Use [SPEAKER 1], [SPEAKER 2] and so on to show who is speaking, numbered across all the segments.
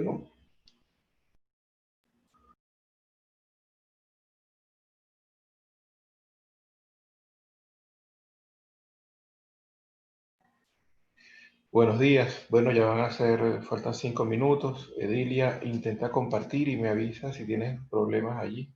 [SPEAKER 1] Bueno, buenos días. Bueno, ya van a hacer, faltan 5 minutos. Edilia, intenta compartir y me avisa si tienes problemas allí.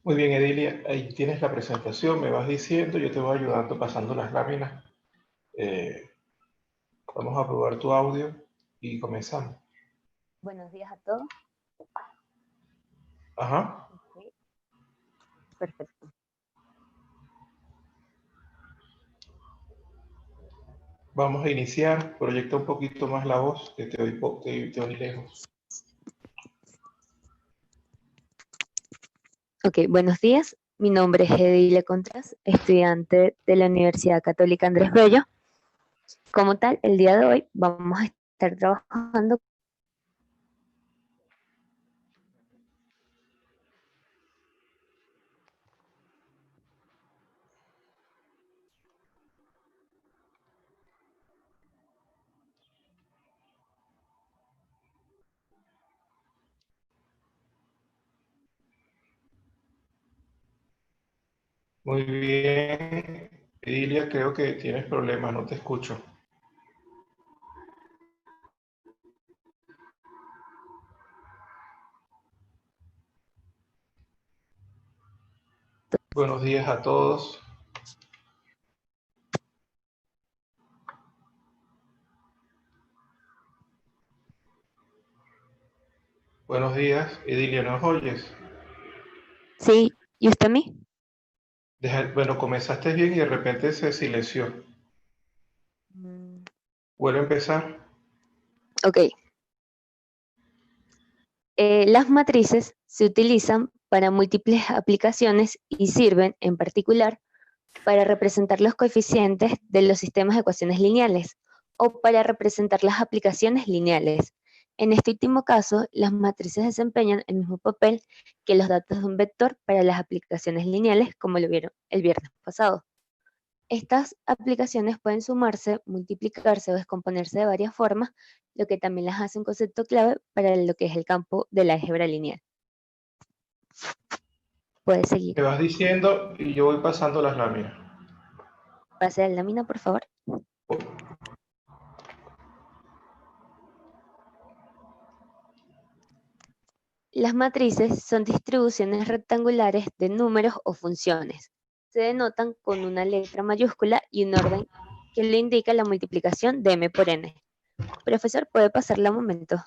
[SPEAKER 1] Muy bien, Edilia, ahí tienes la presentación, me vas diciendo, yo te voy ayudando pasando las láminas. Eh, Vamos a probar tu audio y comenzamos.
[SPEAKER 2] Buenos días a todos.
[SPEAKER 1] Ajá.
[SPEAKER 2] Okay, perfecto.
[SPEAKER 1] Vamos a iniciar. Proyecta un poquito más la voz, que te oí lejos.
[SPEAKER 2] Ok, buenos días. Mi nombre es Edilia Contreras, estudiante de la Universidad Católica Andrés Bello. Como tal, el día de hoy vamos a estar trabajando.
[SPEAKER 1] Muy bien. Edilia, creo que tienes problemas, no te escucho. Buenos días a todos. Buenos días, Edilia, ¿nos oyes?
[SPEAKER 2] Sí, ¿y usted a mí?
[SPEAKER 1] Bueno, comenzaste bien y de repente se silenció.
[SPEAKER 2] Mm,
[SPEAKER 1] Vuelve a empezar.
[SPEAKER 2] Ok. Las matrices se utilizan para múltiples aplicaciones y sirven, en particular, para representar los coeficientes de los sistemas de ecuaciones lineales o para representar las aplicaciones lineales. En este último caso, las matrices desempeñan el mismo papel que los datos de un vector para las aplicaciones lineales, como lo vieron el viernes pasado. Estas aplicaciones pueden sumarse, multiplicarse o descomponerse de varias formas, lo que también las hace un concepto clave para lo que es el campo de la álgebra lineal. Puede seguir.
[SPEAKER 1] Me vas diciendo y yo voy pasando las láminas.
[SPEAKER 2] Pase a la lámina, por favor. Las matrices son distribuciones rectangulares de números o funciones. Se denotan con una letra mayúscula y un orden que le indica la multiplicación de m por n. Profesor, ¿puede pasarla un momento?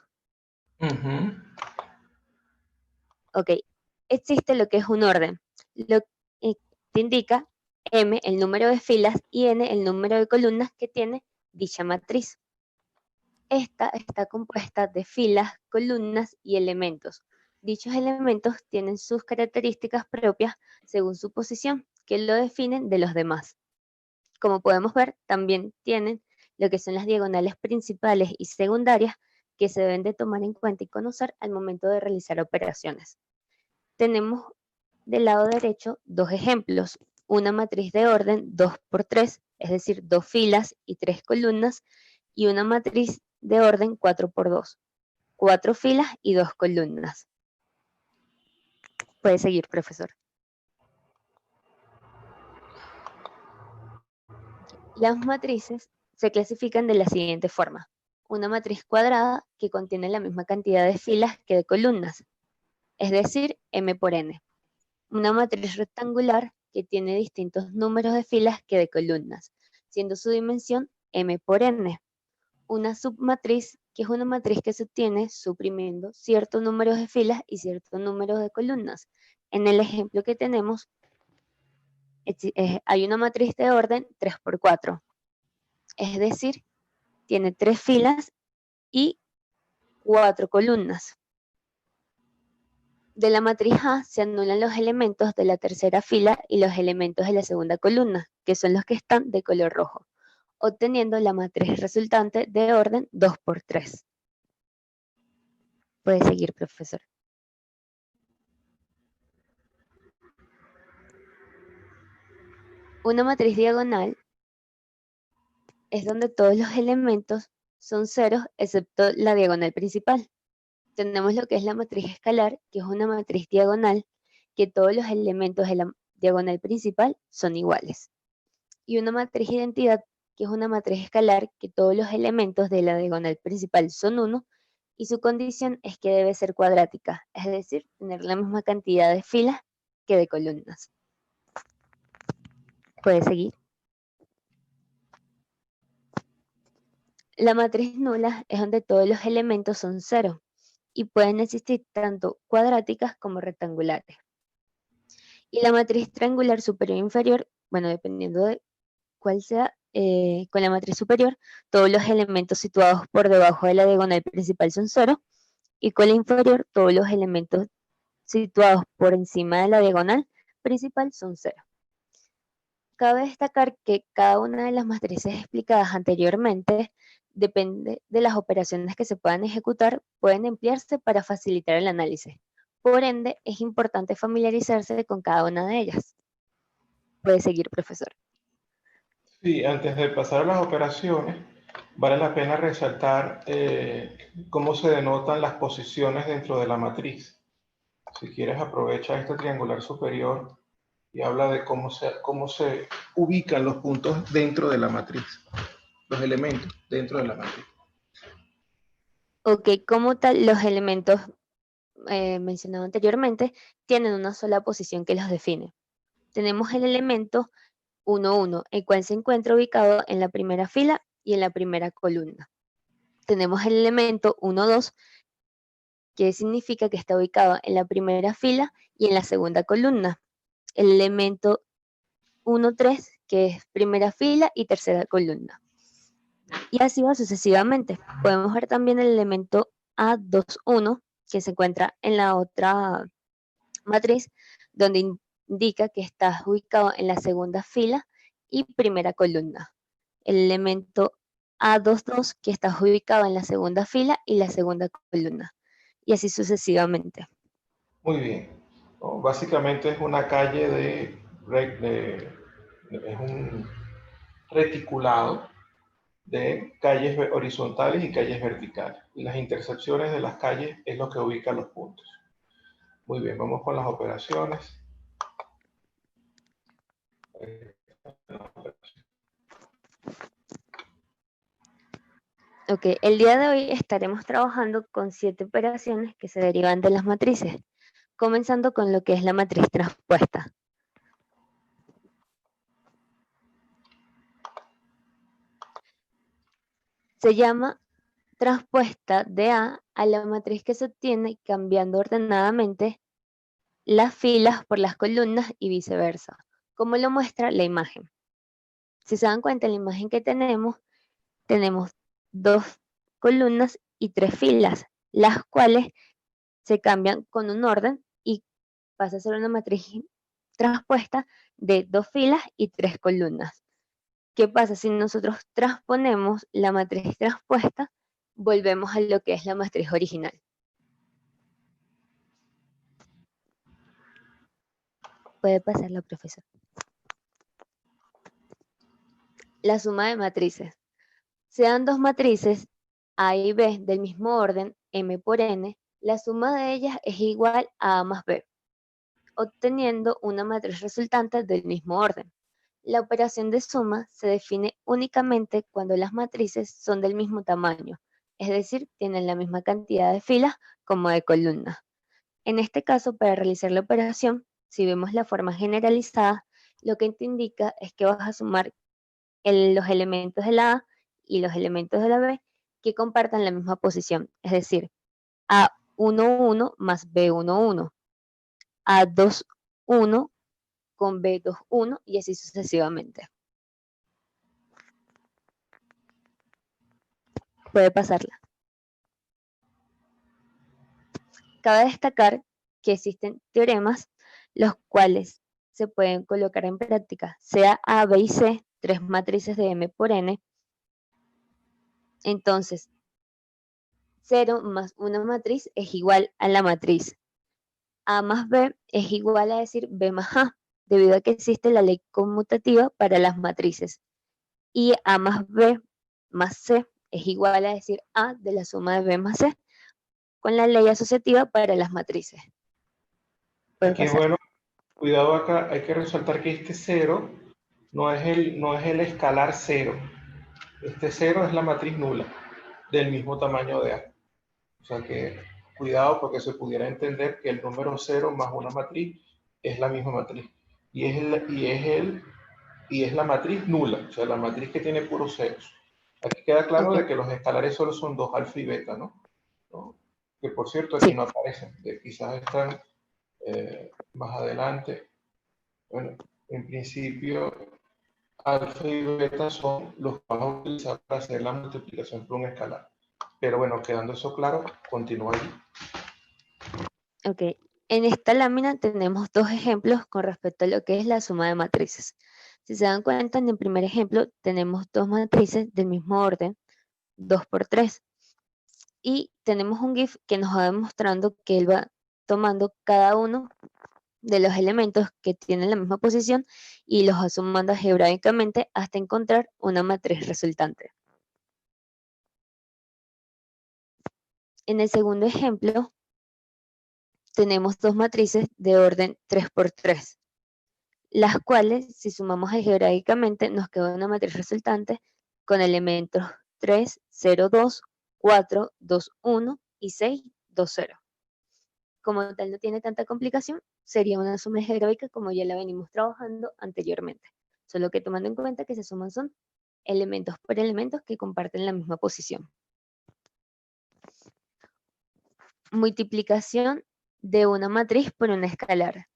[SPEAKER 1] Ujú.
[SPEAKER 2] Ok. Existe lo que es un orden, lo que indica m el número de filas y n el número de columnas que tiene dicha matriz. Esta está compuesta de filas, columnas y elementos. Dichos elementos tienen sus características propias según su posición, que lo definen de los demás. Como podemos ver, también tienen lo que son las diagonales principales y secundarias que se deben de tomar en cuenta y conocer al momento de realizar operaciones. Tenemos del lado derecho dos ejemplos, una matriz de orden 2 por 3, es decir, dos filas y tres columnas, y una matriz de orden 4 por 2, cuatro filas y dos columnas. Puede seguir, profesor. Las matrices se clasifican de la siguiente forma. Una matriz cuadrada que contiene la misma cantidad de filas que de columnas, es decir, m por n. Una matriz rectangular que tiene distintos números de filas que de columnas, siendo su dimensión m por n. Una submatriz, que es una matriz que se obtiene suprimiendo cierto número de filas y cierto número de columnas. En el ejemplo que tenemos, hay una matriz de orden 3 por 4, es decir, tiene 3 filas y 4 columnas. De la matriz A se anulan los elementos de la tercera fila y los elementos de la segunda columna, que son los que están de color rojo, obteniendo la matriz resultante de orden 2 por 3. Puede seguir, profesor. Una matriz diagonal es donde todos los elementos son ceros excepto la diagonal principal. Tenemos lo que es la matriz escalar, que es una matriz diagonal, que todos los elementos de la diagonal principal son iguales. Y una matriz identidad, que es una matriz escalar, que todos los elementos de la diagonal principal son 1, y su condición es que debe ser cuadrática, es decir, tener la misma cantidad de filas que de columnas. Puede seguir. La matriz nula es donde todos los elementos son cero y pueden existir tanto cuadráticas como rectangulares. Y la matriz triangular superior e inferior, bueno, dependiendo de cuál sea, con la matriz superior, todos los elementos situados por debajo de la diagonal principal son cero, y con la inferior, todos los elementos situados por encima de la diagonal principal son cero. Cabe destacar que cada una de las matrices explicadas anteriormente depende de las operaciones que se puedan ejecutar, pueden emplearse para facilitar el análisis. Por ende, es importante familiarizarse con cada una de ellas. Puede seguir, profesor.
[SPEAKER 1] Sí, antes de pasar a las operaciones, vale la pena resaltar cómo se denotan las posiciones dentro de la matriz. Si quieres, aprovecha este triangular superior y habla de cómo se ubican los puntos dentro de la matriz, los elementos dentro de la matriz.
[SPEAKER 2] Ok, como tal, los elementos mencionados anteriormente tienen una sola posición que los define. Tenemos el elemento 1, 1, el cual se encuentra ubicado en la primera fila y en la primera columna. Tenemos el elemento 1, 2, que significa que está ubicado en la primera fila y en la segunda columna. El elemento 1, 3, que es primera fila y tercera columna. Y así va sucesivamente. Podemos ver también el elemento A2, 1, que se encuentra en la otra matriz, donde indica que está ubicado en la segunda fila y primera columna. El elemento A22, que está ubicado en la segunda fila y la segunda columna. Y así sucesivamente.
[SPEAKER 1] Muy bien. Básicamente es una calle es un reticulado de calles horizontales y calles verticales. Y las intersecciones de las calles es lo que ubica los puntos. Muy bien, vamos con las operaciones.
[SPEAKER 2] Ok, el día de hoy estaremos trabajando con 7 operaciones que se derivan de las matrices, comenzando con lo que es la matriz transpuesta. Se llama transpuesta de A a la matriz que se obtiene cambiando ordenadamente las filas por las columnas y viceversa, como lo muestra la imagen. Si se dan cuenta, en la imagen que tenemos 2 columnas y 3 filas, las cuales se cambian con un orden y pasa a ser una matriz transpuesta de 2 filas y 3 columnas. ¿Qué pasa si nosotros transponemos la matriz transpuesta? Volvemos a lo que es la matriz original. Puede pasarla, profesor. La suma de matrices. Sean 2 matrices A y B del mismo orden, M por N, la suma de ellas es igual a A más B, obteniendo una matriz resultante del mismo orden. La operación de suma se define únicamente cuando las matrices son del mismo tamaño, es decir, tienen la misma cantidad de filas como de columnas. En este caso, para realizar la operación, si vemos la forma generalizada, lo que te indica es que vas a sumar los elementos de la A y los elementos de la B que compartan la misma posición, es decir, A11 más B11, A21 con B21 y así sucesivamente. Puede pasarla. Cabe destacar que existen teoremas los cuales se pueden colocar en práctica, sea A, B y C, 3 matrices de M por N. Entonces, 0 más una matriz es igual a la matriz A más B es igual a decir B más A, debido a que existe la ley conmutativa para las matrices. Y A más B más C es igual a decir A de la suma de B más C, con la ley asociativa para las matrices.
[SPEAKER 1] Aquí, bueno, cuidado acá, hay que resaltar que este 0 no es el escalar 0. Este 0 es la matriz nula, del mismo tamaño de A. O sea que cuidado porque se pudiera entender que el número 0 más una matriz es la misma matriz. Y es la matriz nula, o sea, la matriz que tiene puros ceros. Aquí queda claro
[SPEAKER 2] Ok,
[SPEAKER 1] de que los escalares solo son 2 alfa y beta, ¿no? ¿No? Que por cierto aquí
[SPEAKER 2] sí,
[SPEAKER 1] no aparecen, quizás están más adelante. Bueno, en principio alfa y beta son los que vamos a utilizar para hacer la multiplicación por un escalar. Pero bueno, quedando eso claro, continúa allí.
[SPEAKER 2] ok. En esta lámina tenemos dos ejemplos con respecto a lo que es la suma de matrices. Si se dan cuenta, en el primer ejemplo tenemos dos matrices del mismo orden, 2 por 3. Y tenemos un GIF que nos va demostrando que él va tomando cada uno de los elementos que tienen la misma posición y los va sumando algebraicamente hasta encontrar una matriz resultante. En el segundo ejemplo, tenemos dos matrices de orden 3 por 3, las cuales, si sumamos algebraicamente, nos queda una matriz resultante con elementos 3, 0, 2, 4, 2, 1 y 6, 2, 0. Como tal no tiene tanta complicación, sería una suma algebraica como ya la venimos trabajando anteriormente, solo que tomando en cuenta que se suman son elementos por elementos que comparten la misma posición. Multiplicación de una matriz por una escalar.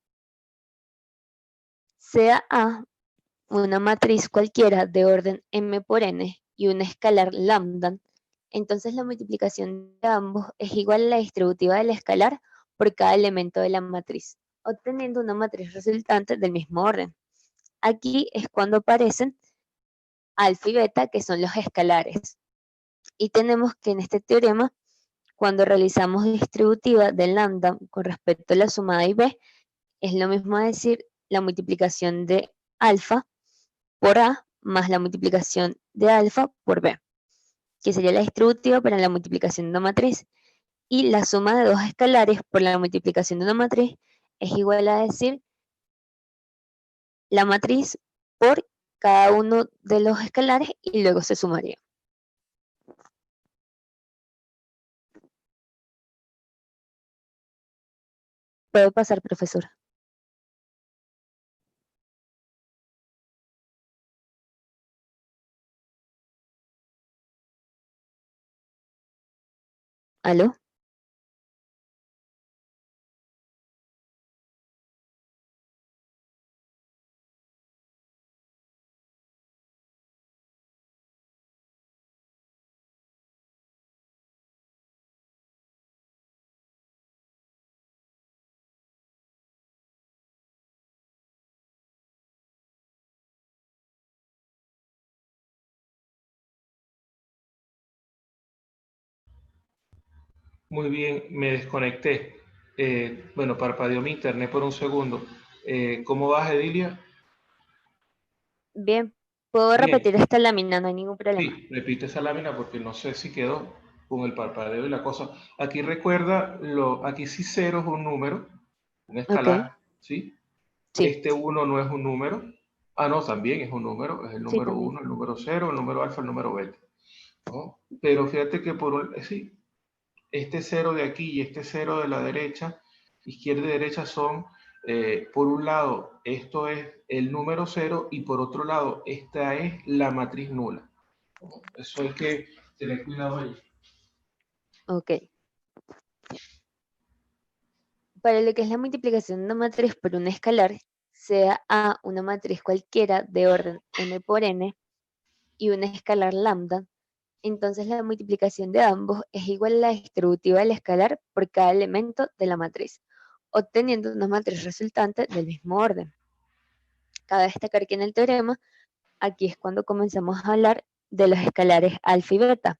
[SPEAKER 2] Sea A una matriz cualquiera de orden m por n y una escalar lambda, entonces la multiplicación de ambos es igual a la distributiva del escalar por cada elemento de la matriz, obteniendo una matriz resultante del mismo orden. Aquí es cuando aparecen alfa y beta, que son los escalares. Y tenemos que en este teorema, cuando realizamos distributiva de lambda con respecto a la suma A y B, es lo mismo a decir la multiplicación de alfa por A más la multiplicación de alfa por B, que sería la distributiva para la multiplicación de una matriz. Y la suma de dos escalares por la multiplicación de una matriz es igual a decir la matriz por cada uno de los escalares y luego se sumaría. Puede pasar, profesor. ¿Aló?
[SPEAKER 1] Muy bien, me desconecté. Bueno, parpadeó mi internet por un segundo. ¿Cómo vas, Edilia?
[SPEAKER 2] Bien, puedo
[SPEAKER 1] Bien,
[SPEAKER 2] repetir esta lámina, no hay ningún problema.
[SPEAKER 1] sí, repite esa lámina porque no sé si quedó con el parpadeo y la cosa. Aquí recuerda, aquí sí cero es un número, un
[SPEAKER 2] Ok,
[SPEAKER 1] escalar, ¿sí?
[SPEAKER 2] sí,
[SPEAKER 1] Este uno no es un número. Ah, no, también es un número, es el
[SPEAKER 2] sí,
[SPEAKER 1] número
[SPEAKER 2] también.
[SPEAKER 1] uno, el número cero, el número alfa, el número beta, ¿no? Pero fíjate que sí, este cero de aquí y este cero de la derecha, izquierda y derecha son, por un lado, esto es el número cero y por otro lado, esta es la matriz nula. Eso hay que tener cuidado ahí.
[SPEAKER 2] Ok. Para lo que es la multiplicación de una matriz por una escalar, sea A una matriz cualquiera de orden m por n y una escalar lambda, entonces la multiplicación de ambos es igual a la distributiva del escalar por cada elemento de la matriz, obteniendo una matriz resultante del mismo orden. Cabe destacar que en el teorema, aquí es cuando comenzamos a hablar de los escalares alfa y beta,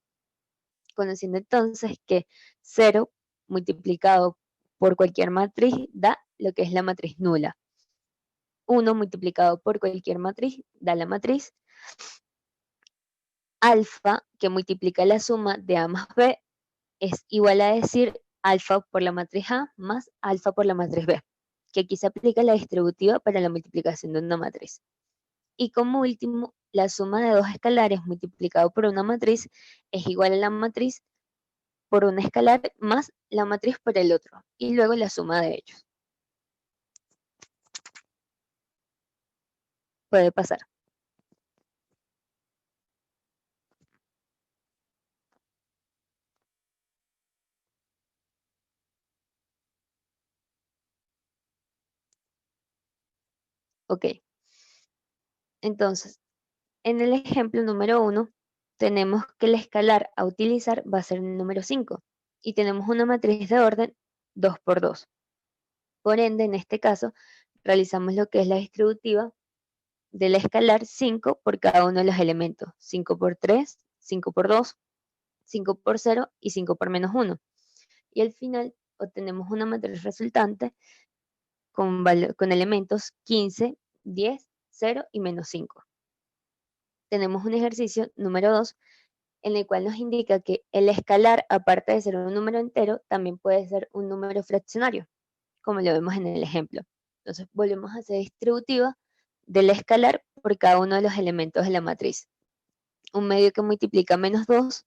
[SPEAKER 2] conociendo entonces que 0 multiplicado por cualquier matriz da lo que es la matriz nula. 1 multiplicado por cualquier matriz da la matriz alfa, que multiplica la suma de A más B, es igual a decir alfa por la matriz A más alfa por la matriz B, que aquí se aplica la distributiva para la multiplicación de una matriz. Y como último, la suma de dos escalares multiplicado por una matriz es igual a la matriz por un escalar más la matriz por el otro, y luego la suma de ellos. Puede pasar. Ok. Entonces, en el ejemplo número 1, tenemos que el escalar a utilizar va a ser el número 5 y tenemos una matriz de orden 2 por 2. Por ende, en este caso, realizamos lo que es la distributiva del escalar 5 por cada uno de los elementos. 5 por 3, 5 por 2, 5 por 0 y 5 por menos 1. Y al final obtenemos una matriz resultante con elementos 15, 10, 0 y menos 5. Tenemos un ejercicio número 2 en el cual nos indica que el escalar, aparte de ser un número entero, también puede ser un número fraccionario, como lo vemos en el ejemplo. Entonces volvemos a hacer distributiva del escalar por cada uno de los elementos de la matriz. Un medio que multiplica menos 2,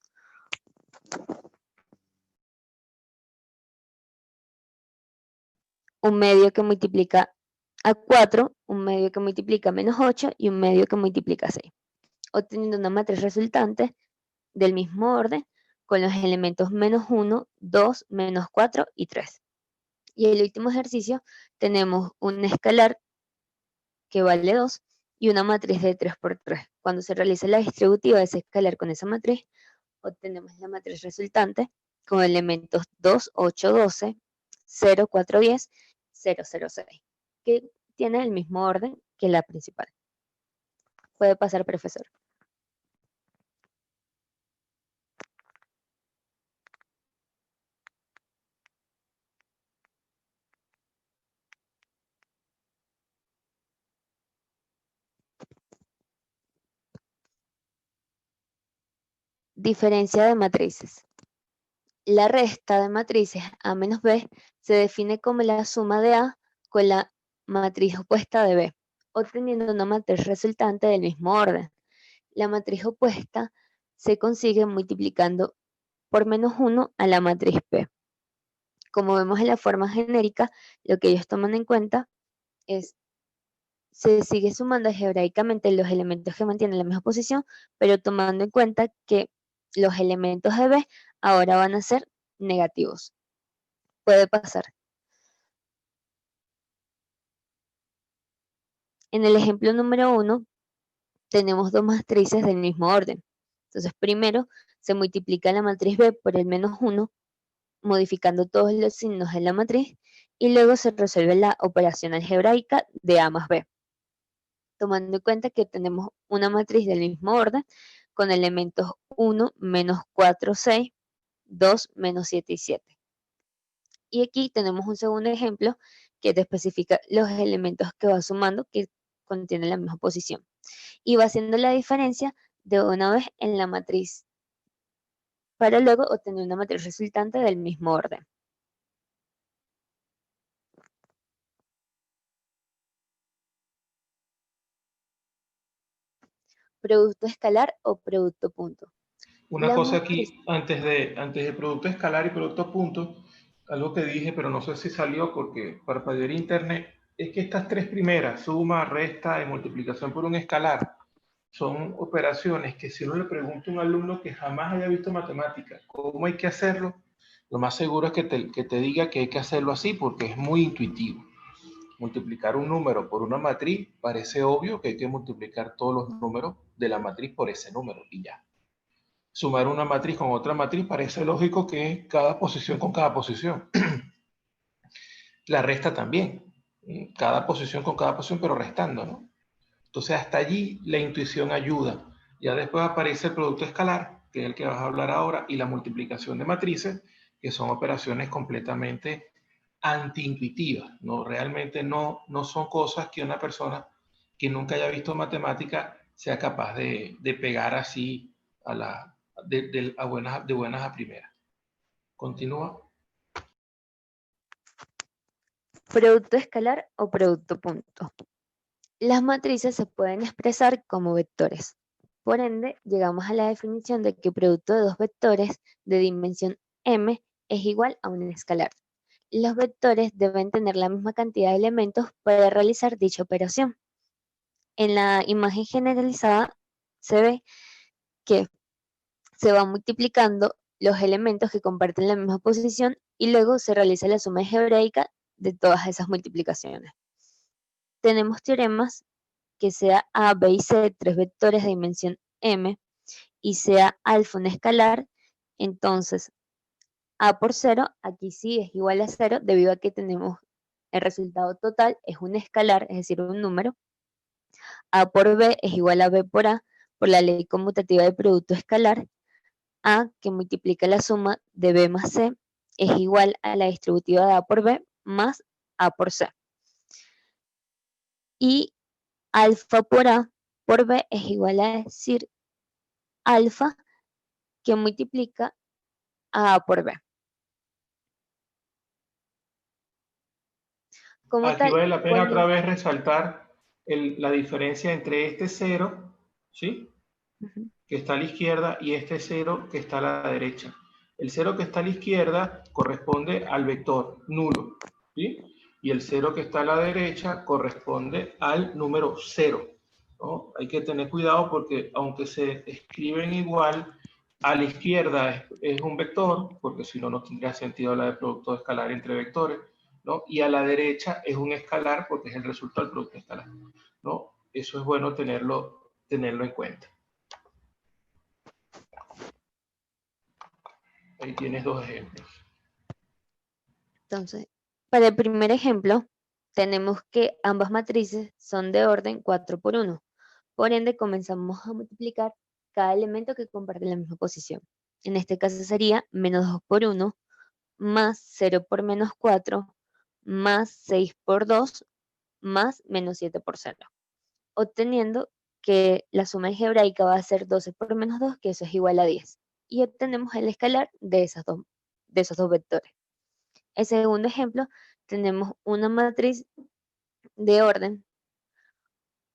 [SPEAKER 2] un medio que multiplica a 4, un medio que multiplica menos 8 y un medio que multiplica 6, obteniendo una matriz resultante del mismo orden con los elementos menos 1, 2, menos 4 y 3. Y el último ejercicio tenemos un escalar que vale 2 y una matriz de 3 por 3. Cuando se realiza la distributiva de ese escalar con esa matriz, obtenemos la matriz resultante con elementos 2, 8, 12, 0, 4, 10, 0, 0, 6, que tiene el mismo orden que la principal. Puede pasar, profesor. Diferencia de matrices. La resta de matrices A menos B se define como la suma de A con la matriz opuesta de B, obteniendo una matriz resultante del mismo orden. La matriz opuesta se consigue multiplicando por menos 1 a la matriz P. Como vemos en la forma genérica, lo que ellos toman en cuenta es se sigue sumando algebraicamente los elementos que mantienen la misma posición, pero tomando en cuenta que los elementos de B ahora van a ser negativos. Puede pasar. En el ejemplo número 1, tenemos dos matrices del mismo orden. Entonces, primero se multiplica la matriz B por el menos 1, modificando todos los signos de la matriz, y luego se resuelve la operación algebraica de A más B, tomando en cuenta que tenemos una matriz del mismo orden con elementos 1, menos 4, 6, 2, menos 7 y 7. Y aquí tenemos un segundo ejemplo que te especifica los elementos que va sumando que contienen la misma posición. Y va haciendo la diferencia de una vez en la matriz para luego obtener una matriz resultante del mismo orden. Producto escalar o producto punto.
[SPEAKER 1] Una cosa aquí, antes de producto escalar y producto punto, algo que dije, pero no sé si salió porque parpadeé internet, es que estas tres primeras, suma, resta y multiplicación por un escalar, son operaciones que si uno le pregunta a un alumno que jamás haya visto matemáticas, ¿cómo hay que hacerlo? Lo más seguro es que te diga que hay que hacerlo así porque es muy intuitivo. Multiplicar un número por una matriz parece obvio que hay que multiplicar todos los números de la matriz por ese número y ya. Sumar una matriz con otra matriz parece lógico que es cada posición con cada posición. La resta también, cada posición con cada posición, pero restando, ¿no? Entonces hasta allí la intuición ayuda. Ya después aparece el producto escalar, que es el que vas a hablar ahora, y la multiplicación de matrices, que son operaciones completamente antiintuitivas, ¿no? Realmente no son cosas que una persona que nunca haya visto matemática sea capaz de pegar así de buenas a primeras. Continúa.
[SPEAKER 2] Producto escalar o producto punto. Las matrices se pueden expresar como vectores. Por ende, llegamos a la definición de que producto de dos vectores de dimensión m es igual a un escalar. Los vectores deben tener la misma cantidad de elementos para realizar dicha operación. En la imagen generalizada se ve que se van multiplicando los elementos que comparten la misma posición y luego se realiza la suma algebraica de todas esas multiplicaciones. Tenemos teoremas que sea A, B y C tres vectores de dimensión m y sea alfa un escalar, entonces A por 0 aquí sí es igual a 0 debido a que tenemos el resultado total es un escalar, es decir, un número. A por B es igual a B por A por la ley conmutativa del producto escalar. A, que multiplica la suma de B más C, es igual a la distributiva de A por B más A por C. Y alfa por A por B es igual a decir alfa que multiplica a A por B. Como
[SPEAKER 1] Aquí
[SPEAKER 2] tal,
[SPEAKER 1] vale la pena otra vez resaltar la diferencia entre este 0, ¿sí? Que está a la izquierda y este 0 que está a la derecha. El 0 que está a la izquierda corresponde al vector nulo, ¿sí? Y el 0 que está a la derecha corresponde al número 0, ¿no? Hay que tener cuidado porque aunque se escriben igual, a la izquierda es un vector, porque si no, no tendría sentido la de producto escalar entre vectores, ¿no? Y a la derecha es un escalar porque es el resultado del producto escalar, ¿no? Eso es bueno tenerlo en cuenta. Ahí tienes dos ejemplos.
[SPEAKER 2] Entonces, para el primer ejemplo, tenemos que ambas matrices son de orden 4 por 1. Por ende, comenzamos a multiplicar cada elemento que comparte la misma posición. En este caso sería menos 2 por 1, más 0 por menos 4, más 6 por 2, más menos 7 por 0. Obteniendo que la suma algebraica va a ser 12 por menos 2, que eso es igual a 10. Y obtenemos el escalar de esos dos vectores. El segundo ejemplo, tenemos una matriz de orden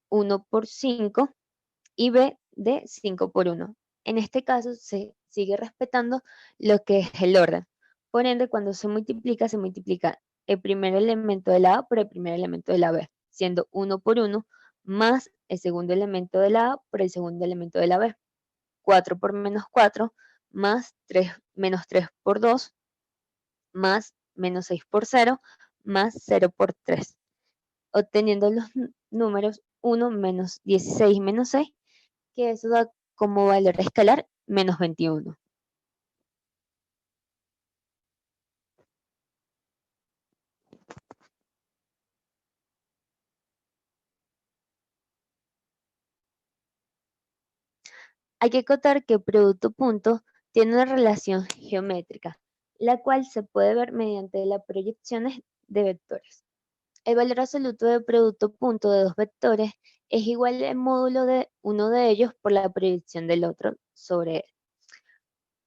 [SPEAKER 2] 1 por 5 y B de 5 por 1. En este caso se sigue respetando lo que es el orden. Por ende, cuando se multiplica el primer elemento de la A por el primer elemento de la B, siendo 1 por 1 más el segundo elemento de la A por el segundo elemento de la B. 4 por menos 4 más 3 menos 3 por 2 más menos 6 por 0 más 0 por 3, obteniendo los números 1 menos 16 menos 6, que eso da como valor escalar menos 21. Hay que acotar que producto punto tiene una relación geométrica, la cual se puede ver mediante las proyecciones de vectores. El valor absoluto del producto punto de dos vectores es igual al módulo de uno de ellos por la proyección del otro sobre él.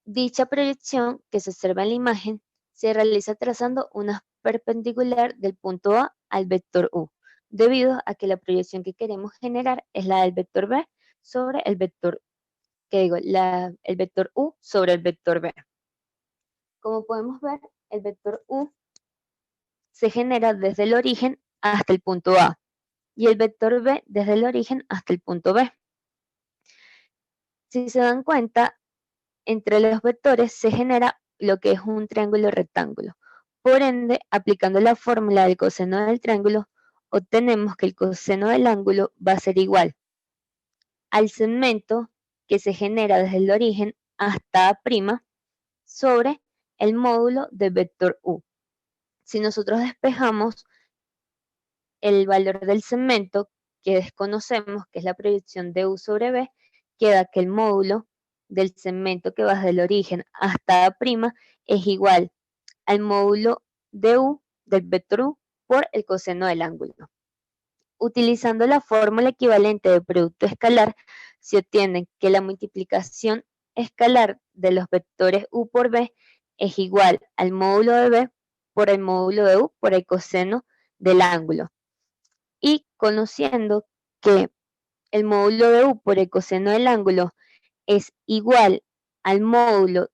[SPEAKER 2] Dicha proyección, que se observa en la imagen, se realiza trazando una perpendicular del punto A al vector U, debido a que la proyección que queremos generar es la del vector B sobre el vector, el vector U sobre el vector B. Como podemos ver, el vector U se genera desde el origen hasta el punto A y el vector B desde el origen hasta el punto B. Si se dan cuenta, entre los vectores se genera lo que es un triángulo rectángulo. Por ende, aplicando la fórmula del coseno del triángulo, obtenemos que el coseno del ángulo va a ser igual al segmento que se genera desde el origen hasta A' sobre el módulo del vector U. Si nosotros despejamos el valor del segmento que desconocemos, que es la proyección de U sobre B, queda que el módulo del segmento que va desde el origen hasta A' es igual al módulo de U del vector U por el coseno del ángulo. Utilizando la fórmula equivalente de producto escalar, se obtiene que la multiplicación escalar de los vectores U por B es igual al módulo de B por el módulo de U por el coseno del ángulo. Y conociendo que el módulo de U por el coseno del ángulo es igual al módulo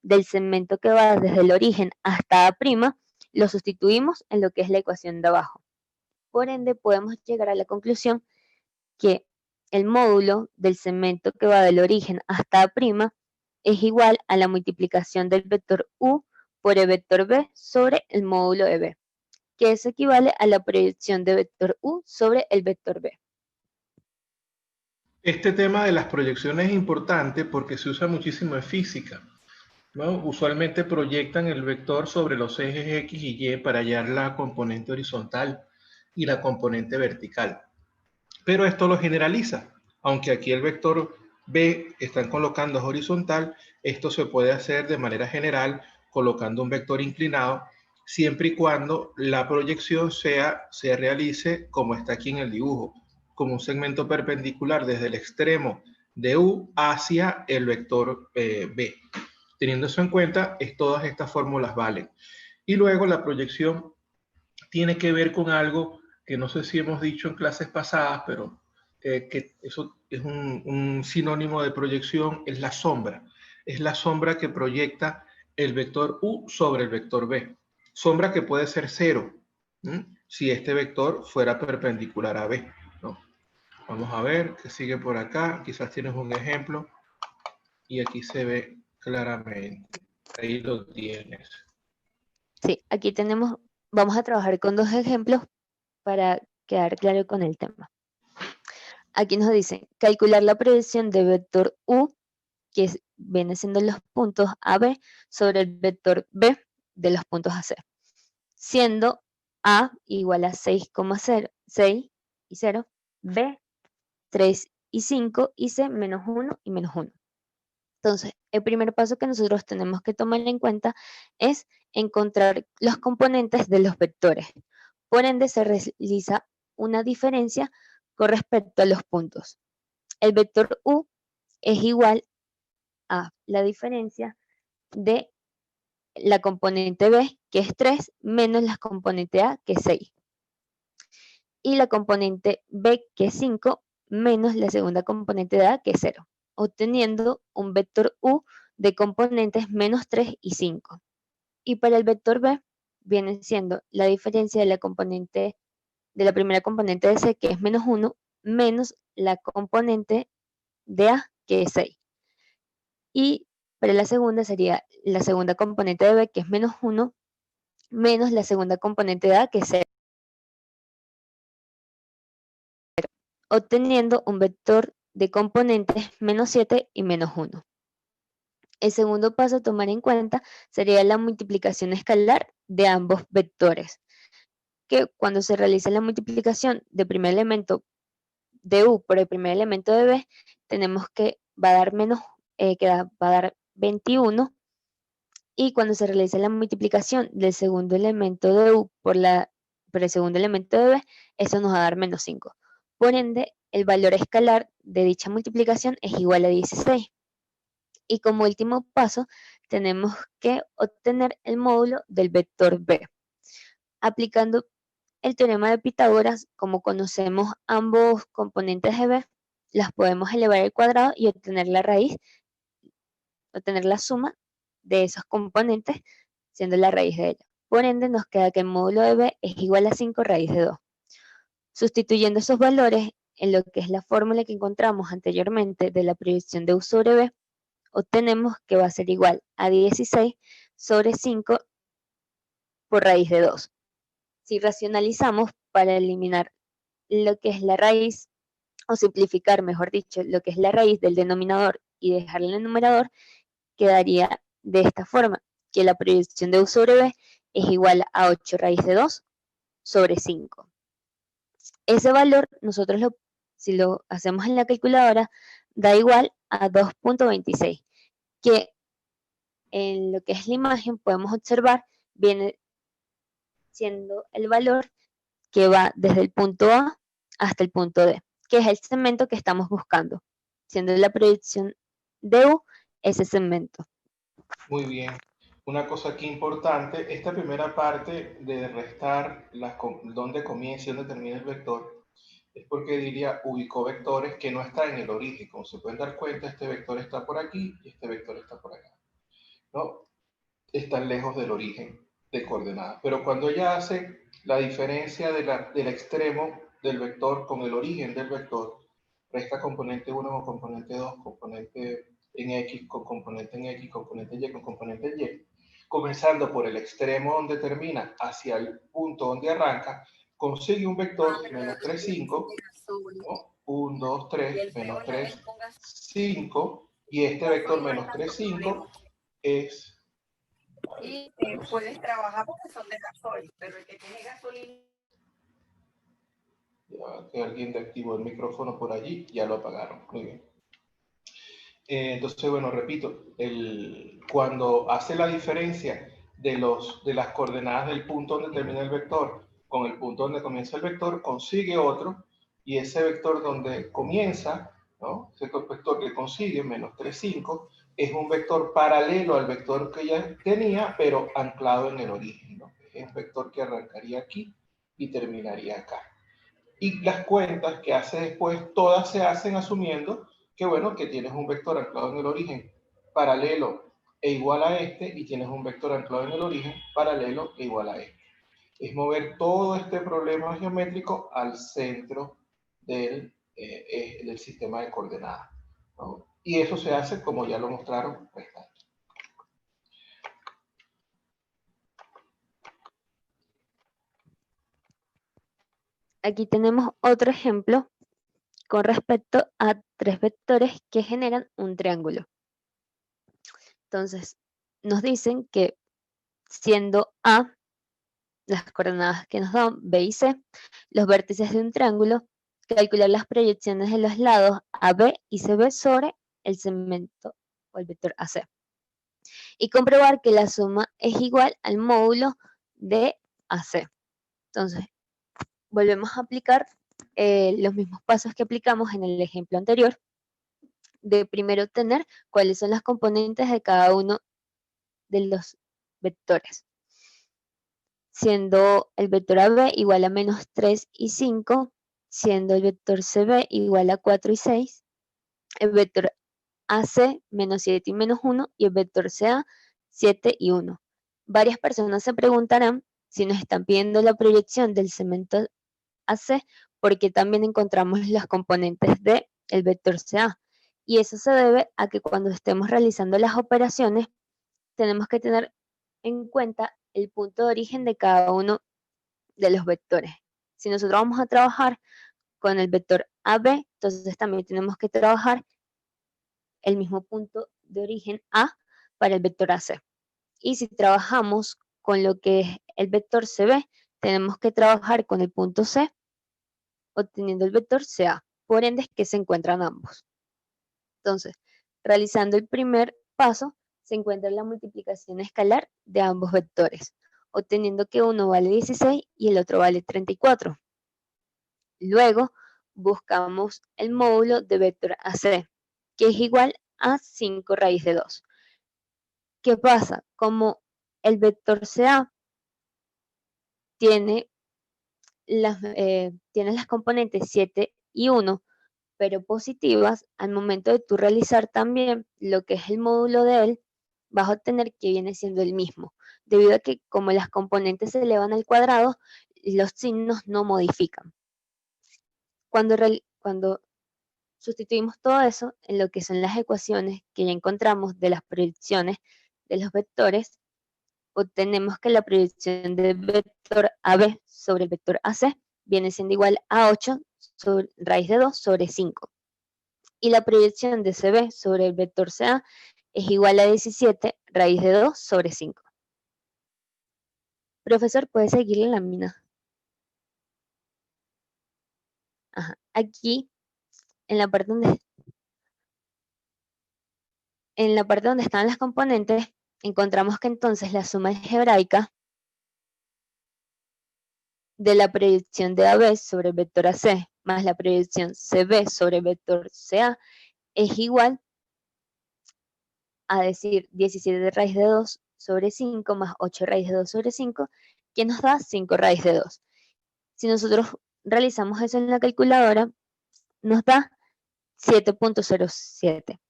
[SPEAKER 2] del segmento que va desde el origen hasta A', lo sustituimos en lo que es la ecuación de abajo. Por ende, podemos llegar a la conclusión que el módulo del segmento que va del origen hasta A' es igual a la multiplicación del vector u por el vector b sobre el módulo de b, que eso equivale a la proyección de vector u sobre el vector b.
[SPEAKER 1] Este tema de las proyecciones es importante porque se usa muchísimo en física, ¿no? Usualmente proyectan el vector sobre los ejes X y Y para hallar la componente horizontal y la componente vertical. Pero esto lo generaliza. Aunque aquí el vector B están colocando es horizontal, esto se puede hacer de manera general colocando un vector inclinado, siempre y cuando la proyección se realice como está aquí en el dibujo, como un segmento perpendicular desde el extremo de U hacia el vector B. Teniendo eso en cuenta, todas estas fórmulas valen. Y luego la proyección tiene que ver con algo que no sé si hemos dicho en clases pasadas, pero que eso es un sinónimo de proyección, es la sombra. Es la sombra que proyecta el vector U sobre el vector B. Sombra que puede ser cero, si este vector fuera perpendicular a B, ¿no? Vamos a ver qué sigue por acá. Quizás tienes un ejemplo y aquí se ve claramente. Ahí lo tienes.
[SPEAKER 2] Sí, aquí vamos a trabajar con dos ejemplos para quedar claro con el tema. Aquí nos dicen, calcular la proyección de vector u, que viene siendo los puntos AB, sobre el vector B de los puntos AC, siendo A igual a 6,6 y 0, B 3 y 5 y C menos 1 y menos 1. Entonces, el primer paso que nosotros tenemos que tomar en cuenta es encontrar los componentes de los vectores. Por ende, se realiza una diferencia con respecto a los puntos. El vector U es igual a la diferencia de la componente B, que es 3, menos la componente A, que es 6. Y la componente B, que es 5, menos la segunda componente de A, que es 0, obteniendo un vector U de componentes menos 3 y 5. Y para el vector B, viene siendo la diferencia de la primera componente de C, que es menos 1, menos la componente de A, que es 6. Y para la segunda sería la segunda componente de B, que es menos 1, menos la segunda componente de A, que es 0, obteniendo un vector de componentes menos 7 y menos 1. El segundo paso a tomar en cuenta sería la multiplicación escalar de ambos vectores, que cuando se realiza la multiplicación del primer elemento de U por el primer elemento de B, tenemos que va a dar va a dar 21, y cuando se realiza la multiplicación del segundo elemento de U por el segundo elemento de B, eso nos va a dar menos 5. Por ende, el valor escalar de dicha multiplicación es igual a 16. Y como último paso, tenemos que obtener el módulo del vector B. Aplicando el teorema de Pitágoras, como conocemos ambos componentes de B, las podemos elevar al cuadrado y obtener la raíz, obtener la suma de esos componentes, siendo la raíz de ella. Por ende, nos queda que el módulo de B es igual a 5 raíz de 2. Sustituyendo esos valores en lo que es la fórmula que encontramos anteriormente de la proyección de U sobre B, obtenemos que va a ser igual a 16 sobre 5 por raíz de 2. Si racionalizamos para eliminar lo que es la raíz, o simplificar, mejor dicho, lo que es la raíz del denominador y dejarla en el numerador, quedaría de esta forma, que la proyección de U sobre B es igual a 8 raíz de 2 sobre 5. Ese valor, si lo hacemos en la calculadora, da igual a 2.26, que en lo que es la imagen podemos observar viene siendo el valor que va desde el punto A hasta el punto D, que es el segmento que estamos buscando, siendo la proyección de U ese segmento.
[SPEAKER 1] Muy bien. Una cosa aquí importante, esta primera parte de restar dónde comienza y dónde termina el vector, es porque diría ubicó vectores que no están en el origen. Como se pueden dar cuenta, este vector está por aquí y este vector está por acá, ¿no? Están lejos del origen de coordenadas. Pero cuando ella hace la diferencia del extremo del vector con el origen del vector, resta componente 1 con componente 2, componente en X con componente en X, componente Y con componente Y, comenzando por el extremo donde termina hacia el punto donde arranca, consigue un vector menos 3, 5, ¿no? 1, 2, 3, menos 3, 5, y este vector menos 3, 5 es...
[SPEAKER 3] Y puedes trabajar porque son de gasoil, pero el que tiene gasolina...
[SPEAKER 1] Ya que alguien activó el micrófono por allí, ya lo apagaron. Muy bien. Entonces, bueno, repito, cuando hace la diferencia de las coordenadas del punto donde termina el vector con el punto donde comienza el vector, consigue otro, y ese vector donde comienza, ¿no? Ese vector que consigue, menos 3, 5, es un vector paralelo al vector que ya tenía, pero anclado en el origen, ¿no? Es un vector que arrancaría aquí y terminaría acá. Y las cuentas que hace después, todas se hacen asumiendo que, bueno, que tienes un vector anclado en el origen paralelo e igual a este, y tienes un vector anclado en el origen paralelo e igual a este. Es mover todo este problema geométrico al centro del sistema de coordenadas, ¿no? Y eso se hace, como ya lo mostraron, restando.
[SPEAKER 2] Aquí tenemos otro ejemplo con respecto a tres vectores que generan un triángulo. Entonces, nos dicen que siendo A, las coordenadas que nos dan B y C, los vértices de un triángulo, calcular las proyecciones de los lados AB y CB sobre el segmento o el vector AC. Y comprobar que la suma es igual al módulo de AC. Entonces, volvemos a aplicar los mismos pasos que aplicamos en el ejemplo anterior, de primero obtener cuáles son las componentes de cada uno de los vectores, siendo el vector AB igual a menos 3 y 5, siendo el vector CB igual a 4 y 6, el vector AC menos 7 y menos 1, y el vector CA 7 y 1. Varias personas se preguntarán si nos están pidiendo la proyección del segmento AC, porque también encontramos las componentes del vector CA. Y eso se debe a que cuando estemos realizando las operaciones, tenemos que tener en cuenta el punto de origen de cada uno de los vectores. Si nosotros vamos a trabajar con el vector AB, entonces también tenemos que trabajar el mismo punto de origen A para el vector AC. Y si trabajamos con lo que es el vector CB, tenemos que trabajar con el punto C, obteniendo el vector CA. Por ende, es que se encuentran ambos. Entonces, realizando el primer paso, se encuentra la multiplicación escalar de ambos vectores, obteniendo que uno vale 16 y el otro vale 34. Luego, buscamos el módulo de vector AC, que es igual a 5 raíz de 2. ¿Qué pasa? Como el vector CA tiene las componentes 7 y 1, pero positivas, al momento de tú realizar también lo que es el módulo de él, vas a obtener que viene siendo el mismo, debido a que como las componentes se elevan al cuadrado, los signos no modifican. Cuando sustituimos todo eso en lo que son las ecuaciones que ya encontramos de las proyecciones de los vectores, obtenemos que la proyección del vector AB sobre el vector AC viene siendo igual a 8 sobre raíz de 2 sobre 5. Y la proyección de CB sobre el vector CA es igual a 17 raíz de 2 sobre 5. Profesor, ¿puede seguir la lámina? Ajá. Aquí, en la parte donde están las componentes, encontramos que entonces la suma algebraica de la proyección de AB sobre el vector AC más la proyección CB sobre el vector CA es igual a decir 17 raíz de 2 sobre 5 más 8 raíz de 2 sobre 5, que nos da 5 raíz de 2. Si nosotros realizamos eso en la calculadora, nos da 7.07,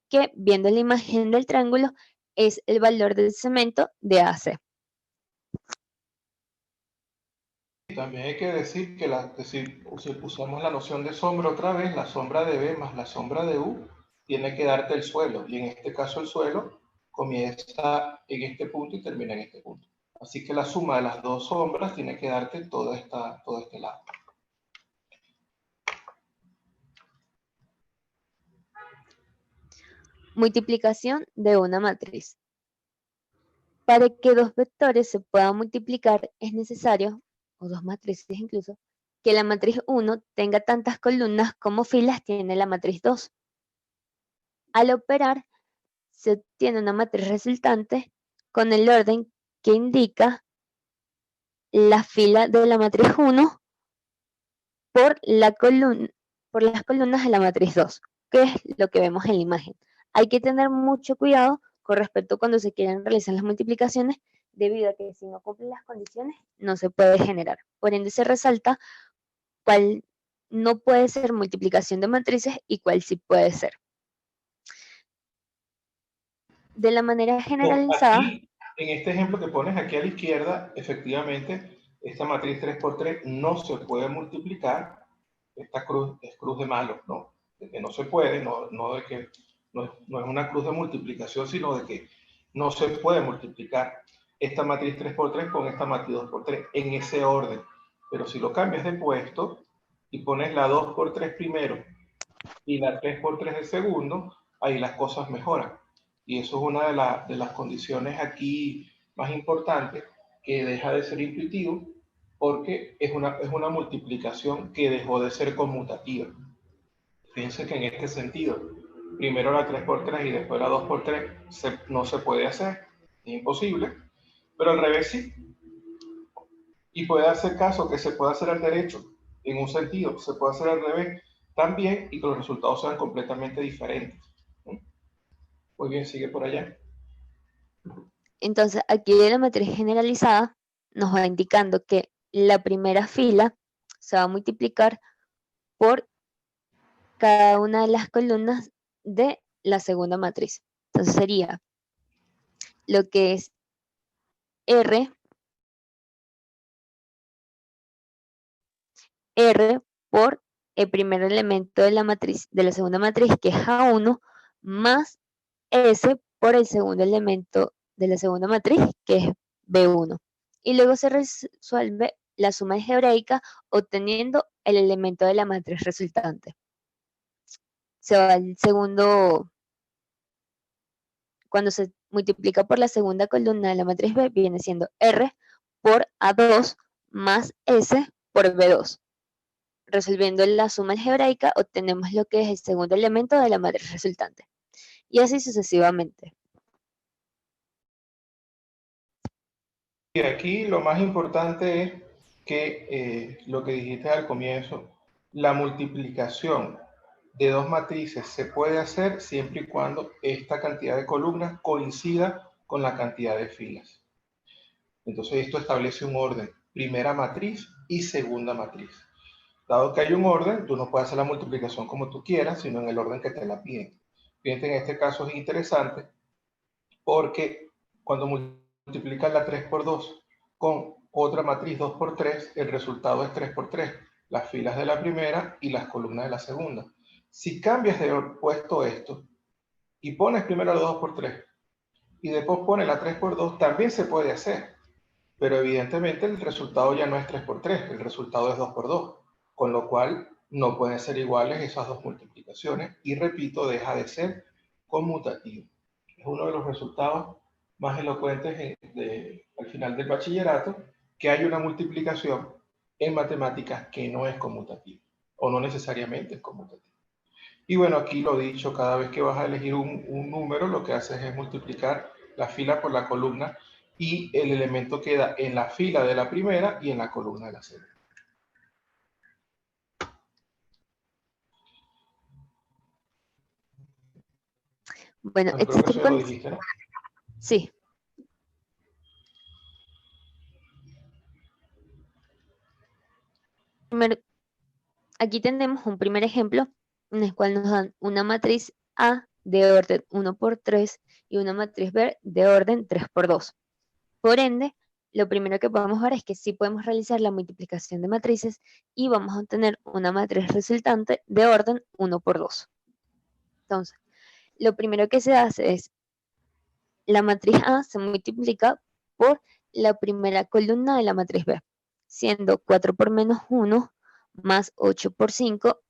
[SPEAKER 2] que viendo la imagen del triángulo es el valor del segmento de AC.
[SPEAKER 1] También hay que decir que si usamos la noción de sombra otra vez, la sombra de B más la sombra de U tiene que darte el suelo. Y en este caso el suelo comienza en este punto y termina en este punto. Así que la suma de las dos sombras tiene que darte todo este lado.
[SPEAKER 2] Multiplicación de una matriz. Para que dos vectores se puedan multiplicar es necesario, o dos matrices incluso, que la matriz 1 tenga tantas columnas como filas tiene la matriz 2. Al operar, se obtiene una matriz resultante con el orden que indica la fila de la matriz 1 por las columnas de la matriz 2, que es lo que vemos en la imagen. Hay que tener mucho cuidado con respecto cuando se quieran realizar las multiplicaciones, debido a que si no cumplen las condiciones, no se puede generar. Por ende, se resalta cuál no puede ser multiplicación de matrices y cuál sí puede ser. De la manera generalizada.
[SPEAKER 1] Aquí, en este ejemplo que pones aquí a la izquierda, efectivamente, esta matriz 3 por 3 no se puede multiplicar. Esta cruz es cruz de malo, ¿no? De que no se puede, no de que no es una cruz de multiplicación, sino de que no se puede multiplicar esta matriz 3 por 3 con esta matriz 2 por 3 en ese orden. Pero si lo cambias de puesto y pones la 2 por 3 primero y la 3 por 3 de segundo, ahí las cosas mejoran. Y eso es una de las condiciones aquí más importantes, que deja de ser intuitivo porque es una multiplicación que dejó de ser conmutativa. Fíjense que en este sentido, primero la 3 por 3 y después la 2 por 3 no se puede hacer, es imposible, pero al revés sí. Y puede hacer caso que se puede hacer al derecho, en un sentido, se puede hacer al revés también, y que los resultados sean completamente diferentes. Muy bien, sigue por allá.
[SPEAKER 2] Entonces, aquí de la matriz generalizada nos va indicando que la primera fila se va a multiplicar por cada una de las columnas de la segunda matriz. Entonces sería lo que es R por el primer elemento de la matriz, de la segunda matriz, que es A1, más S por el segundo elemento de la segunda matriz, que es B1. Y luego se resuelve la suma algebraica obteniendo el elemento de la matriz resultante. Se va al segundo, cuando se multiplica por la segunda columna de la matriz B, viene siendo R por A2 más S por B2. Resolviendo la suma algebraica, obtenemos lo que es el segundo elemento de la matriz resultante. Y así sucesivamente.
[SPEAKER 1] Y aquí lo más importante es que lo que dijiste al comienzo, la multiplicación de dos matrices se puede hacer siempre y cuando esta cantidad de columnas coincida con la cantidad de filas. Entonces esto establece un orden, primera matriz y segunda matriz. Dado que hay un orden, tú no puedes hacer la multiplicación como tú quieras, sino en el orden que te la piden. Fíjate, en este caso es interesante porque cuando multiplicas la 3 por 2 con otra matriz 2 por 3, el resultado es 3 por 3, las filas de la primera y las columnas de la segunda. Si cambias de puesto esto y pones primero la 2 por 3 y después pones la 3 por 2, también se puede hacer, pero evidentemente el resultado ya no es 3 por 3, el resultado es 2 por 2, con lo cual no pueden ser iguales esas dos multiplicaciones y repito, deja de ser conmutativo. Es uno de los resultados más elocuentes al final del bachillerato, que hay una multiplicación en matemáticas que no es conmutativa o no necesariamente es conmutativa. Y bueno, aquí lo dicho, cada vez que vas a elegir un número, lo que haces es multiplicar la fila por la columna y el elemento queda en la fila de la primera y en la columna de la segunda.
[SPEAKER 2] Bueno,
[SPEAKER 1] Bueno, creo que eso ya lo
[SPEAKER 2] existen.
[SPEAKER 1] dijiste, ¿no?
[SPEAKER 2] Sí. Primero, aquí tenemos un primer ejemplo en el cual nos dan una matriz A de orden 1 por 3 y una matriz B de orden 3 por 2. Por ende, lo primero que podemos ver es que sí podemos realizar la multiplicación de matrices y vamos a obtener una matriz resultante de orden 1 por 2. Entonces, lo primero que se hace es, la matriz A se multiplica por la primera columna de la matriz B, siendo 4 por menos 1 más 8 por 5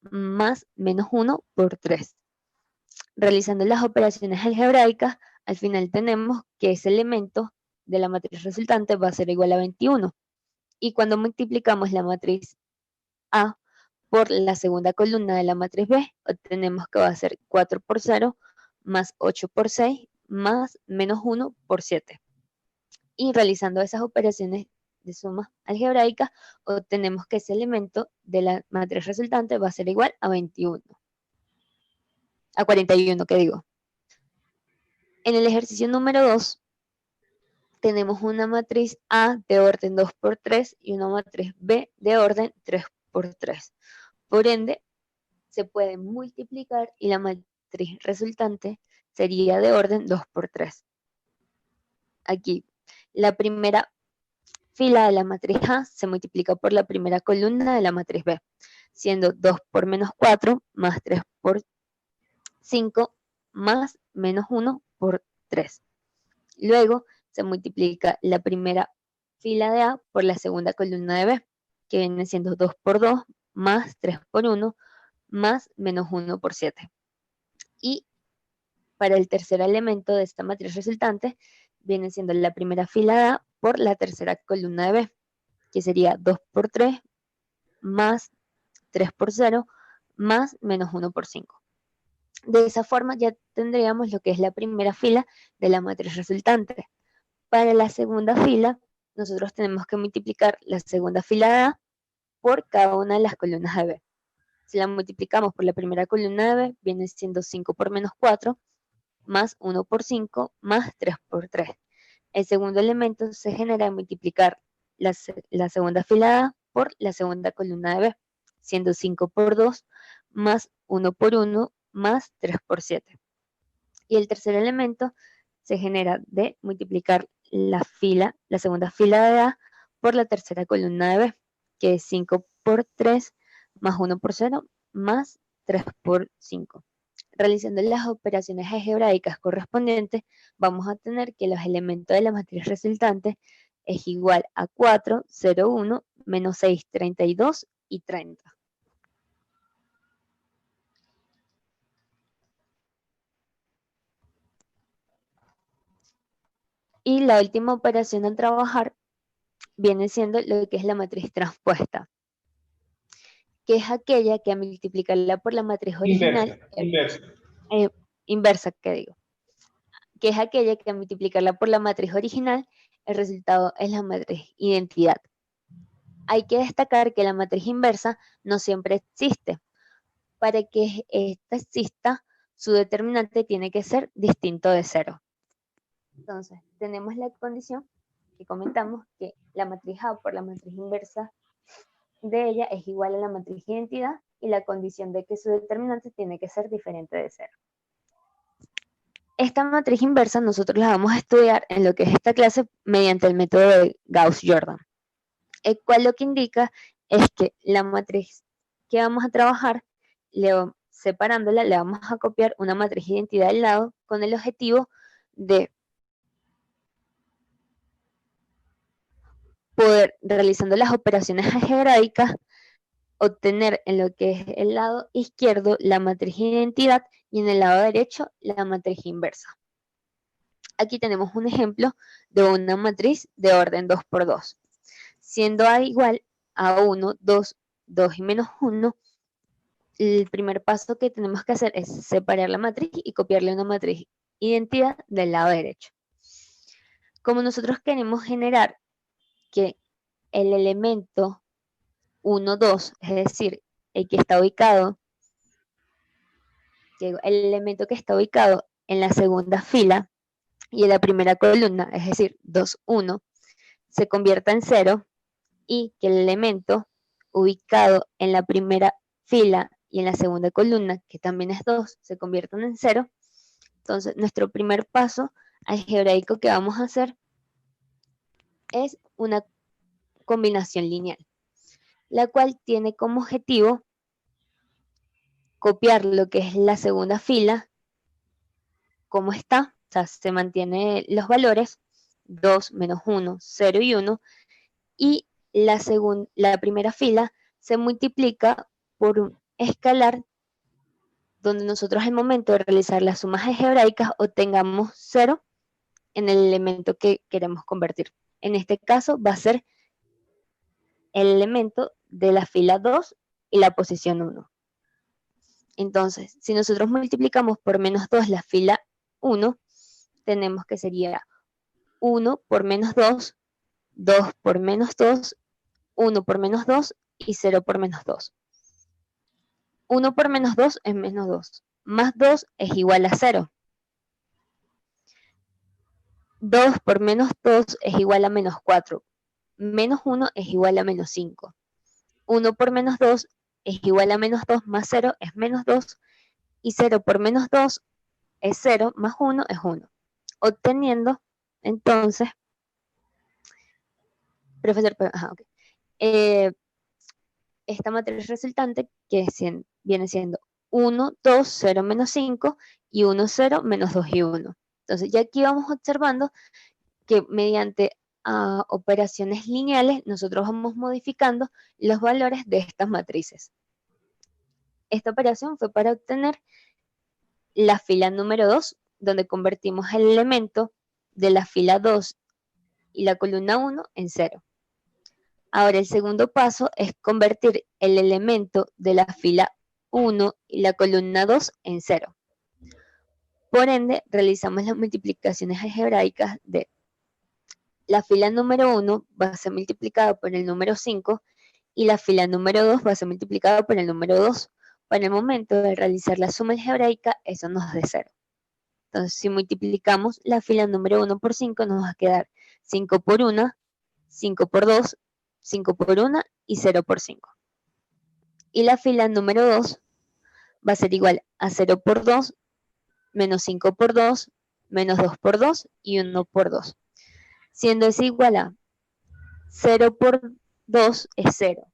[SPEAKER 2] más menos 1 por 3. Realizando las operaciones algebraicas, al final tenemos que ese elemento de la matriz resultante va a ser igual a 21. Y cuando multiplicamos la matriz A por la segunda columna de la matriz B, obtenemos que va a ser 4 por 0 más 8 por 6 más menos 1 por 7. Y realizando esas operaciones de suma algebraica, obtenemos que ese elemento de la matriz resultante va a ser igual a 21. A 41, ¿qué digo? En el ejercicio número 2, tenemos una matriz A de orden 2 por 3 y una matriz B de orden 3 por 3. Por ende, se puede multiplicar y la matriz resultante sería de orden 2 por 3. Aquí, la primera fila de la matriz A se multiplica por la primera columna de la matriz B, siendo 2 por menos 4 más 3 por 5 más menos 1 por 3. Luego se multiplica la primera fila de A por la segunda columna de B, que viene siendo 2 por 2 más 3 por 1 más menos 1 por 7. Y para el tercer elemento de esta matriz resultante, viene siendo la primera fila de A por la tercera columna de B, que sería 2 por 3 más 3 por 0 más menos 1 por 5. De esa forma ya tendríamos lo que es la primera fila de la matriz resultante. Para la segunda fila, nosotros tenemos que multiplicar la segunda fila de A por cada una de las columnas de B. Si la multiplicamos por la primera columna de B, viene siendo 5 por menos 4, más 1 por 5, más 3 por 3. El segundo elemento se genera al multiplicar la segunda fila de A por la segunda columna de B, siendo 5 por 2, más 1 por 1, más 3 por 7. Y el tercer elemento se genera de multiplicar la segunda fila de A por la tercera columna de B, que es 5 por 3 más 1 por 0 más 3 por 5. Realizando las operaciones algebraicas correspondientes, vamos a tener que los elementos de la matriz resultante es igual a 4, 0, 1, menos 6, 32 y 30. Y la última operación a trabajar viene siendo lo que es la matriz transpuesta, que es aquella que al multiplicarla por la matriz original, inversa, que digo, que es aquella que al multiplicarla por la matriz original, el resultado es la matriz identidad. Hay que destacar que la matriz inversa no siempre existe. Para que esta exista, su determinante tiene que ser distinto de 0. Entonces, tenemos la condición que comentamos que la matriz A por la matriz inversa de ella es igual a la matriz identidad y la condición de que su determinante tiene que ser diferente de 0. Esta matriz inversa nosotros la vamos a estudiar en lo que es esta clase mediante el método de Gauss-Jordan, el cual lo que indica es que la matriz que vamos a trabajar, separándola, le vamos a copiar una matriz identidad al lado con el objetivo de poder, realizando las operaciones algebraicas, obtener en lo que es el lado izquierdo la matriz identidad y en el lado derecho la matriz inversa. Aquí tenemos un ejemplo de una matriz de orden 2 por 2. Siendo A igual a 1, 2, 2 y menos 1, el primer paso que tenemos que hacer es separar la matriz y copiarle una matriz identidad del lado derecho. Como nosotros queremos generar que el elemento 1, 2, es decir, el elemento que está ubicado en la segunda fila y en la primera columna, es decir, 2, 1, se convierta en 0 y que el elemento ubicado en la primera fila y en la segunda columna, que también es 2, se conviertan en 0. Entonces, nuestro primer paso algebraico que vamos a hacer es una combinación lineal, la cual tiene como objetivo copiar lo que es la segunda fila, como está, o sea, se mantiene los valores, 2, menos 1, 0 y 1, y la primera fila se multiplica por un escalar donde nosotros al momento de realizar las sumas algebraicas obtengamos 0 en el elemento que queremos convertir. En este caso va a ser el elemento de la fila 2 y la posición 1. Entonces, si nosotros multiplicamos por menos 2 la fila 1, tenemos que sería 1 por menos 2, 2 por menos 2, 1 por menos 2 y 0 por menos 2. 1 por menos 2 es menos 2, más 2 es igual a 0. 2 por menos 2 es igual a menos 4, menos 1 es igual a menos 5. 1 por menos 2 es igual a menos 2 más 0 es menos 2 y 0 por menos 2 es 0 más 1 es 1. Obteniendo entonces, profesor, okay. Esta matriz resultante que viene siendo 1, 2, 0, menos 5 y 1, 0, menos 2 y 1. Entonces ya aquí vamos observando que mediante operaciones lineales nosotros vamos modificando los valores de estas matrices. Esta operación fue para obtener la fila número 2, donde convertimos el elemento de la fila 2 y la columna 1 en 0. Ahora el segundo paso es convertir el elemento de la fila 1 y la columna 2 en 0. Por ende, realizamos las multiplicaciones algebraicas de la fila número 1 va a ser multiplicada por el número 5 y la fila número 2 va a ser multiplicada por el número 2. Para el momento de realizar la suma algebraica, eso nos da 0. Entonces, si multiplicamos la fila número 1 por 5, nos va a quedar 5 por 1, 5 por 2, 5 por 1 y 0 por 5. Y la fila número 2 va a ser igual a 0 por 2, menos 5 por 2, menos 2 por 2 y 1 por 2. Siendo eso igual a 0 por 2 es 0,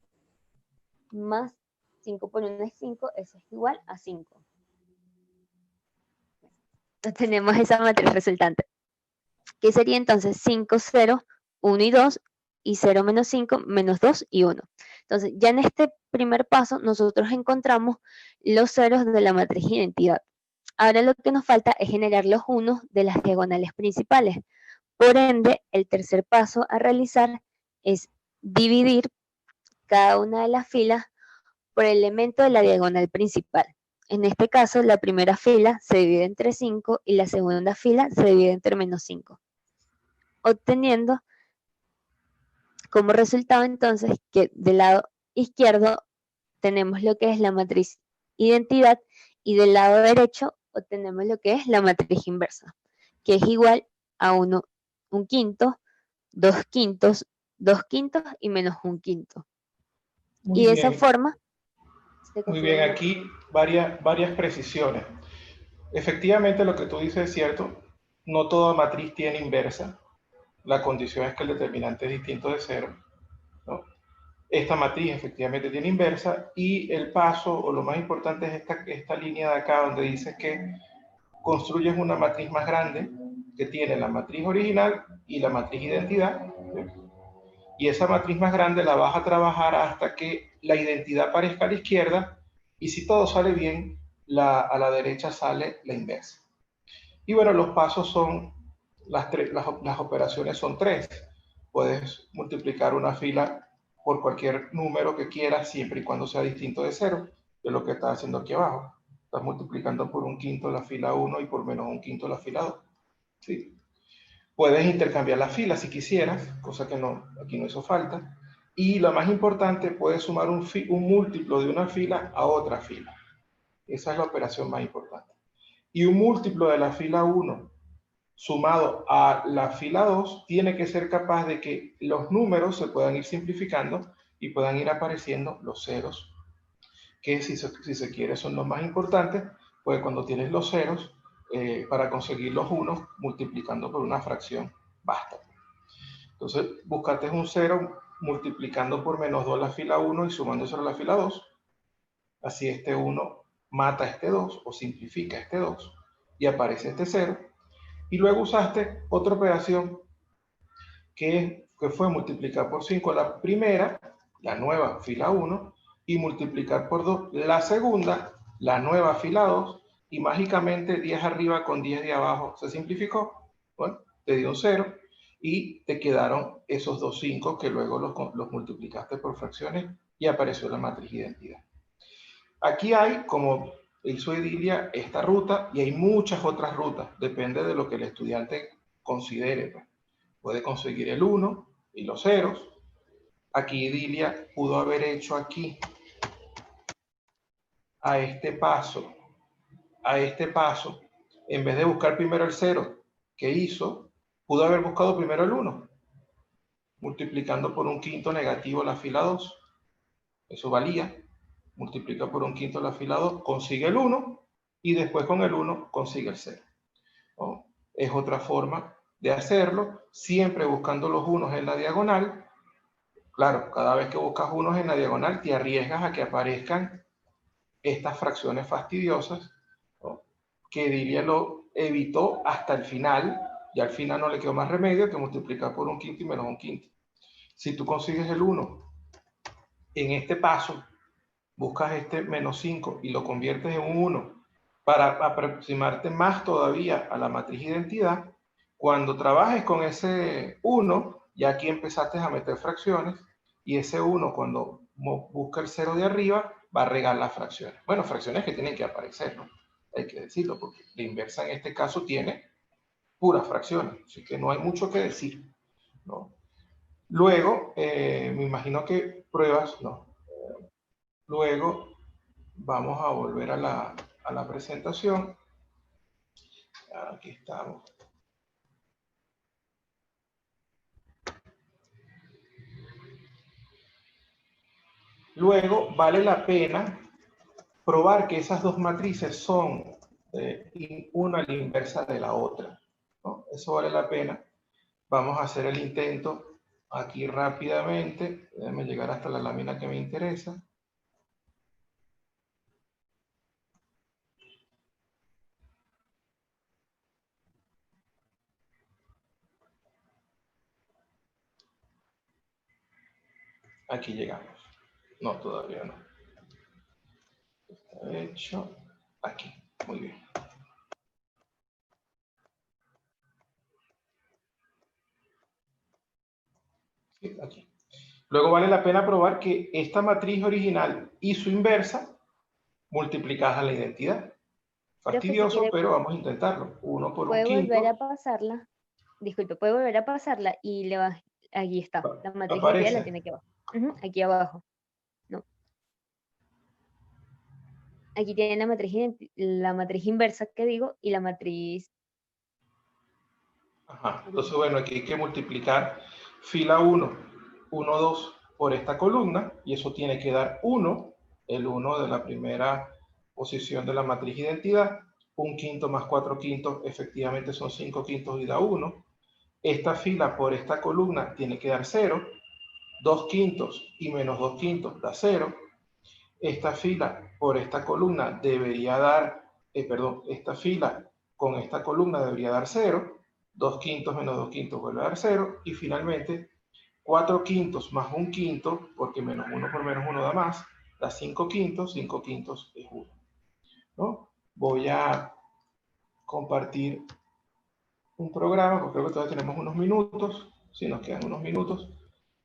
[SPEAKER 2] más 5 por 1 es 5, eso es igual a 5. Entonces tenemos esa matriz resultante, que sería entonces 5, 0, 1 y 2, y 0 menos 5, menos 2 y 1. Entonces, ya en este primer paso, nosotros encontramos los ceros de la matriz identidad. Ahora lo que nos falta es generar los unos de las diagonales principales. Por ende, el tercer paso a realizar es dividir cada una de las filas por el elemento de la diagonal principal. En este caso, la primera fila se divide entre 5 y la segunda fila se divide entre menos 5. Obteniendo como resultado entonces que del lado izquierdo tenemos lo que es la matriz identidad y del lado derecho obtenemos lo que es la matriz inversa, que es igual a 1 quinto, 2 quintos, 2 quintos y menos 1 quinto.
[SPEAKER 1] Muy
[SPEAKER 2] y de
[SPEAKER 1] bien.
[SPEAKER 2] esa forma...
[SPEAKER 1] Muy bien, aquí varias precisiones. Efectivamente, lo que tú dices es cierto. No toda matriz tiene inversa. La condición es que el determinante es distinto de 0, ¿no? Esta matriz efectivamente tiene inversa y el paso, o lo más importante, es esta línea de acá donde dice que construyes una matriz más grande que tiene la matriz original y la matriz identidad, ¿sí? Y esa matriz más grande la vas a trabajar hasta que la identidad aparezca a la izquierda y si todo sale bien, a la derecha sale la inversa. Y bueno, los pasos son, las operaciones son 3. Puedes multiplicar una fila por cualquier número que quieras, siempre y cuando sea distinto de 0, que es lo que estás haciendo aquí abajo. Estás multiplicando por 1 quinto la fila 1 y por menos 1 quinto la fila 2. ¿Sí? Puedes intercambiar las filas si quisieras, cosa que no, aquí no hizo falta. Y lo más importante, puedes sumar un múltiplo de una fila a otra fila. Esa es la operación más importante. Y un múltiplo de la fila 1 sumado a la fila 2 tiene que ser capaz de que los números se puedan ir simplificando y puedan ir apareciendo los ceros, que si se quiere son los más importantes, pues cuando tienes los ceros, para conseguir los unos, multiplicando por una fracción, basta. Entonces, buscaste un 0 multiplicando por -2 la fila 1 y sumándoselo a la fila 2. Así este 1 mata este 2 o simplifica este 2 y aparece este 0. Y luego usaste otra operación que fue multiplicar por 5 la primera, la nueva fila 1, y multiplicar por 2 la segunda, la nueva fila 2, y mágicamente 10 arriba con 10 de abajo se simplificó. Bueno, te dio un 0 y te quedaron esos dos 5 que luego los multiplicaste por fracciones y apareció la matriz identidad. Aquí hay, como hizo Edilia, esta ruta y hay muchas otras rutas, depende de lo que el estudiante considere. Pues. Puede conseguir el 1 y los ceros. Aquí Edilia pudo haber hecho aquí, a este paso, en vez de buscar primero el 0 que hizo, pudo haber buscado primero el 1, multiplicando por un quinto negativo la fila 2. Eso valía. Multiplica por un quinto la fila 2, consigue el 1 y después con el 1 consigue el 0. ¿No? Es otra forma de hacerlo, siempre buscando los unos en la diagonal. Claro, cada vez que buscas unos en la diagonal te arriesgas a que aparezcan estas fracciones fastidiosas, ¿no? Que Edilia lo evitó hasta el final, y al final no le quedó más remedio que multiplicar por un quinto y menos un quinto. Si tú consigues el 1 en este paso, buscas este menos 5 y lo conviertes en un 1 para aproximarte más todavía a la matriz identidad, cuando trabajes con ese 1, ya aquí empezaste a meter fracciones, y ese 1 cuando busca el 0 de arriba, va a regar las fracciones. Bueno, fracciones que tienen que aparecer, ¿no? Hay que decirlo, porque la inversa en este caso tiene puras fracciones, así que no hay mucho que decir, ¿no? Luego, me imagino que pruebas, no. Luego vamos a volver a la presentación. Aquí estamos. Luego vale la pena probar que esas dos matrices son una a la inversa de la otra, ¿no? Eso vale la pena. Vamos a hacer el intento aquí rápidamente. Déjame llegar hasta la lámina que me interesa. Aquí llegamos. No, todavía no. Está hecho. Aquí. Muy bien. Sí, aquí. Luego vale la pena probar que esta matriz original y su inversa multiplicadas a la identidad. Fastidioso, pero vamos a intentarlo. 1 por un quinto.
[SPEAKER 2] Puede volver a pasarla. Disculpe, puede volver a pasarla y le va. Aquí está. La matriz identidad la tiene aquí abajo. Aquí abajo. No. Aquí tiene la matriz inversa que digo y la matriz.
[SPEAKER 1] Ajá. Entonces, bueno, aquí hay que multiplicar fila 1, 1, 2 por esta columna y eso tiene que dar 1, el 1 de la primera posición de la matriz identidad. Un quinto más 4 quintos, efectivamente son 5 quintos y da 1. Esta fila por esta columna tiene que dar 0. 2 quintos y menos 2 quintos da 0. Esta fila por esta columna debería dar, esta fila con esta columna debería dar 0. 2 quintos menos 2 quintos vuelve a dar 0. Y finalmente, 4 quintos más 1 quinto, porque menos 1 por menos 1 da más, da 5 quintos, 5 quintos es 1. ¿No? Voy a compartir un programa, porque creo que todavía tenemos unos minutos, si nos quedan unos minutos,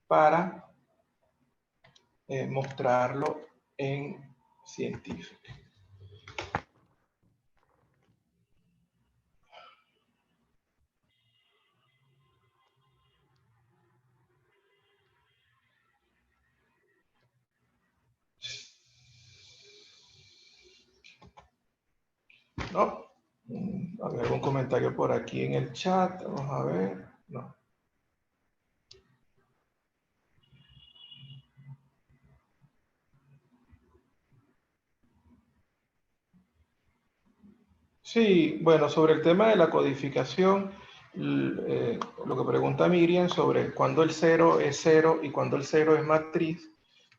[SPEAKER 1] para mostrarlo en Scientific. ¿No? ¿Había algún comentario por aquí en el chat? Vamos a ver. No. Sí, bueno, sobre el tema de la codificación, lo que pregunta Miriam sobre cuándo el 0 es 0 y cuándo el 0 es matriz,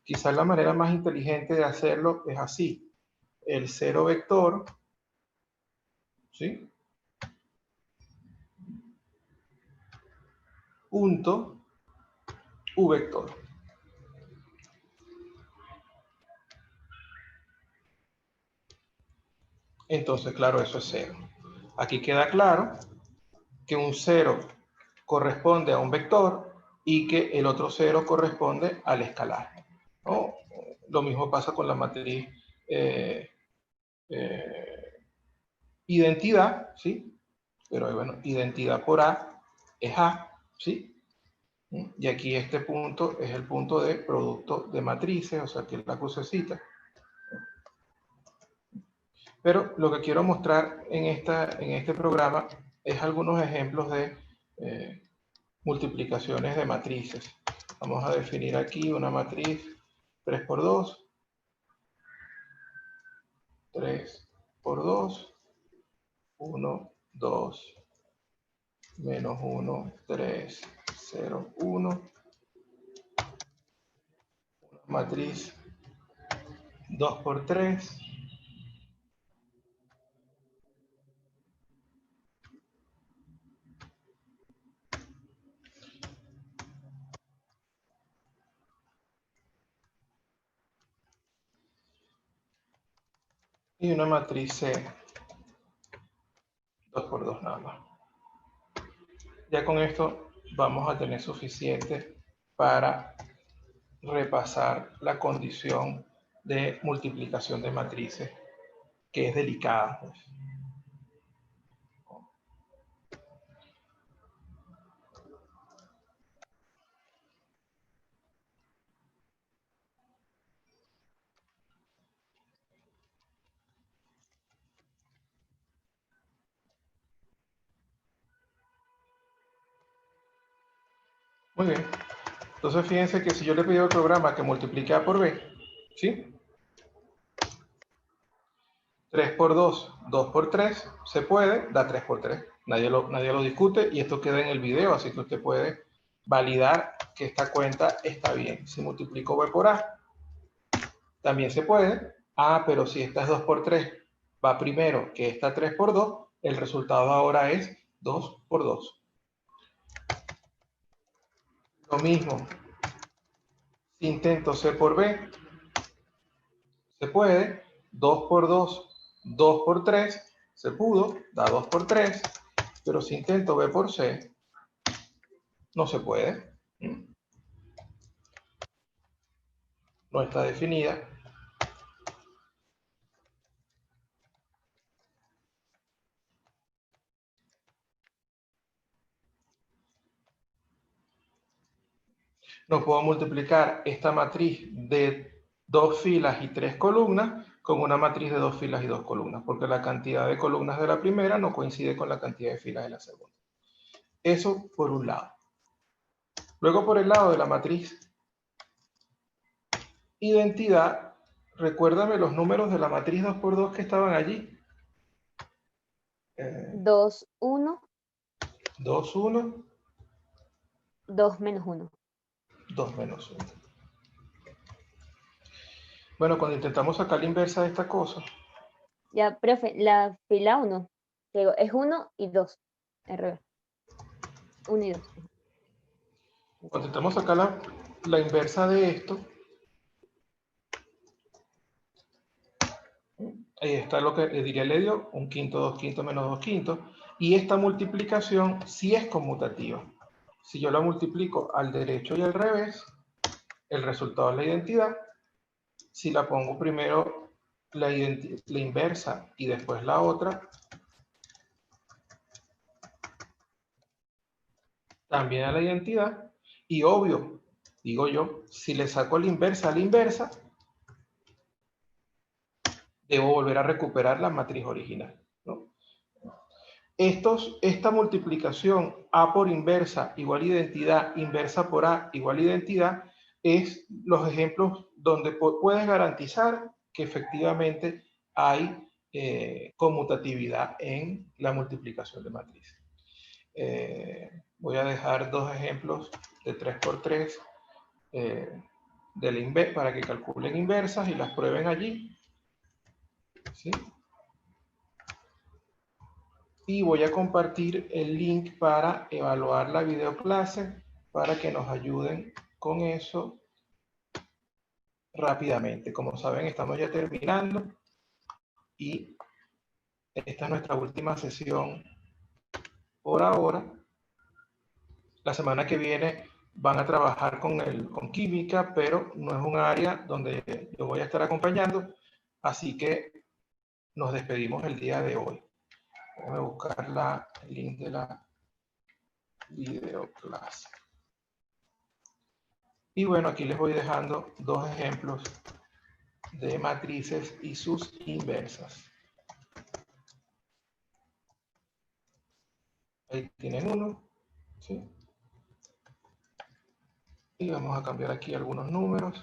[SPEAKER 1] quizás la manera más inteligente de hacerlo es así. El 0 vector, ¿sí? Punto U vector. Entonces, claro, eso es 0. Aquí queda claro que un 0 corresponde a un vector y que el otro 0 corresponde al escalar, ¿no? Lo mismo pasa con la matriz identidad, ¿sí? Pero bueno, identidad por A es A, ¿sí? Y aquí este punto es el punto de producto de matrices, o sea que es la crucecita. Pero lo que quiero mostrar en este programa es algunos ejemplos de multiplicaciones de matrices. Vamos a definir aquí una matriz 3 por 2, 3 por 2, 1, 2, menos 1, 3, 0, 1. Una matriz 2 por 3. Y una matriz C 2 por 2 nada más. Ya con esto vamos a tener suficiente para repasar la condición de multiplicación de matrices, que es delicada, pues. Muy bien. Entonces fíjense que si yo le pido al programa que multiplique A por B, ¿sí? 3 por 2, 2 por 3, se puede, da 3 por 3. Nadie lo discute y esto queda en el video, así que usted puede validar que esta cuenta está bien. Si multiplico B por A, también se puede. Ah, pero si esta es 2 por 3, va primero que esta 3 por 2, el resultado ahora es 2 por 2. Lo mismo, si intento C por B, se puede. 2 por 2, 2 por 3, se pudo, da 2 por 3, pero si intento B por C, no se puede. No está definida. No puedo multiplicar esta matriz de 2 filas y 3 columnas con una matriz de 2 filas y 2 columnas, porque la cantidad de columnas de la primera no coincide con la cantidad de filas de la segunda. Eso por un lado. Luego por el lado de la matriz identidad, recuérdame los números de la matriz 2 por 2 que estaban allí.
[SPEAKER 2] 2, 1,
[SPEAKER 1] 2, 1,
[SPEAKER 2] 2 menos 1.
[SPEAKER 1] 2 menos 1. Bueno, cuando intentamos sacar la inversa de esta cosa.
[SPEAKER 2] Ya, profe, la fila 1 es 1 y 2. Al revés. 1 y 2.
[SPEAKER 1] Cuando intentamos sacar la inversa de esto, ahí está lo que le diría le dio, 1/5, 2/5 menos 2/5. Y esta multiplicación sí es conmutativa. Si yo la multiplico al derecho y al revés, el resultado es la identidad. Si la pongo primero la inversa y después la otra, también a la identidad. Y obvio, digo yo, si le saco la inversa a la inversa, debo volver a recuperar la matriz original, ¿no? Esta multiplicación A por inversa igual identidad, inversa por A igual identidad, es los ejemplos donde puedes garantizar que efectivamente hay conmutatividad en la multiplicación de matrices. Voy a dejar dos ejemplos de 3×3 para que calculen inversas y las prueben allí. ¿Sí? Y voy a compartir el link para evaluar la videoclase para que nos ayuden con eso rápidamente. Como saben, estamos ya terminando y esta es nuestra última sesión por ahora. La semana que viene van a trabajar con química, pero no es un área donde yo voy a estar acompañando, así que nos despedimos el día de hoy. Voy a buscar el link de la videoclase. Y bueno, aquí les voy dejando dos ejemplos de matrices y sus inversas. Ahí tienen uno, ¿sí? Y vamos a cambiar aquí algunos números.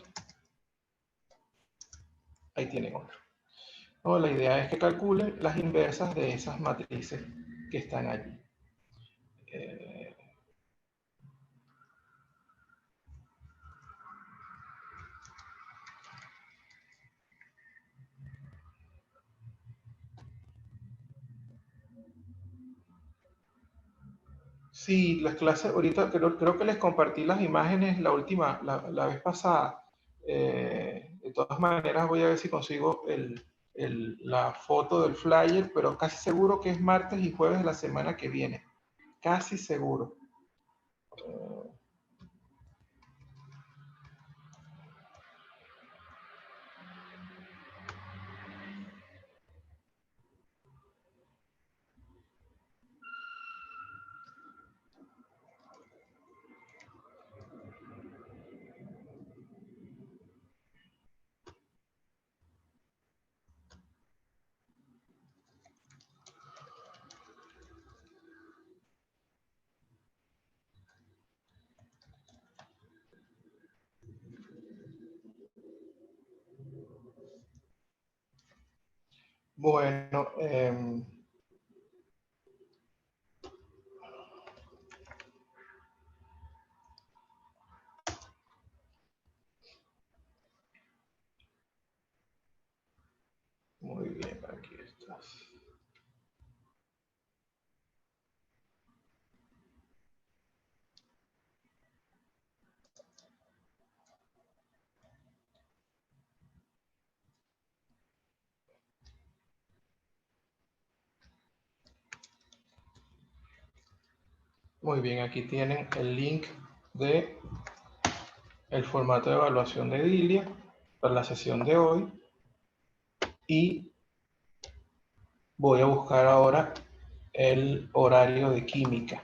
[SPEAKER 1] Ahí tienen otro. No, la idea es que calculen las inversas de esas matrices que están allí. Sí, las clases, ahorita creo que les compartí las imágenes la vez pasada. De todas maneras, voy a ver si consigo la foto del flyer, pero casi seguro que es martes y jueves de la semana que viene. Casi seguro. Bueno, muy bien, aquí estás. Muy bien, aquí tienen el link de el formato de evaluación de Dilia para la sesión de hoy. Y voy a buscar ahora el horario de química.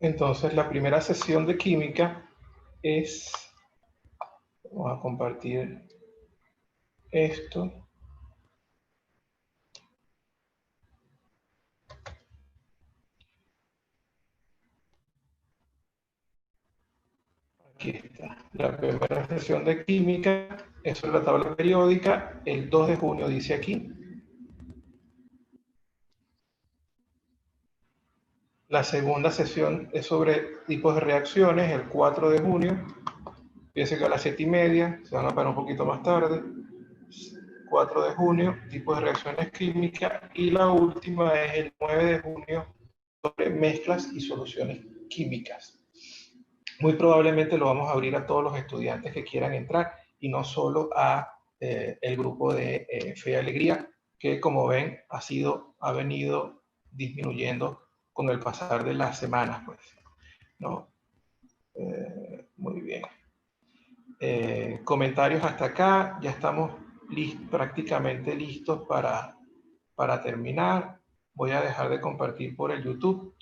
[SPEAKER 1] Entonces, la primera sesión de química es, vamos a compartir esto. Aquí está. La primera sesión de química es sobre la tabla periódica, el 2 de junio dice aquí. La segunda sesión es sobre tipos de reacciones, el 4 de junio. Fíjense que a las 7:30, se van a parar un poquito más tarde. 4 de junio, tipos de reacciones químicas. Y la última es el 9 de junio, sobre mezclas y soluciones químicas. Muy probablemente lo vamos a abrir a todos los estudiantes que quieran entrar y no solo a el grupo de Fe y Alegría, que como ven ha venido disminuyendo con el pasar de las semanas, pues, ¿no? Muy bien. Comentarios hasta acá, ya estamos prácticamente listos para terminar. Voy a dejar de compartir por el YouTube.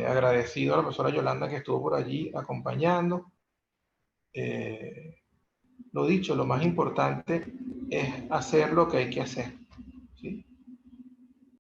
[SPEAKER 1] Agradecido a la profesora Yolanda que estuvo por allí acompañando. lo dicho, lo más importante es hacer lo que hay que hacer.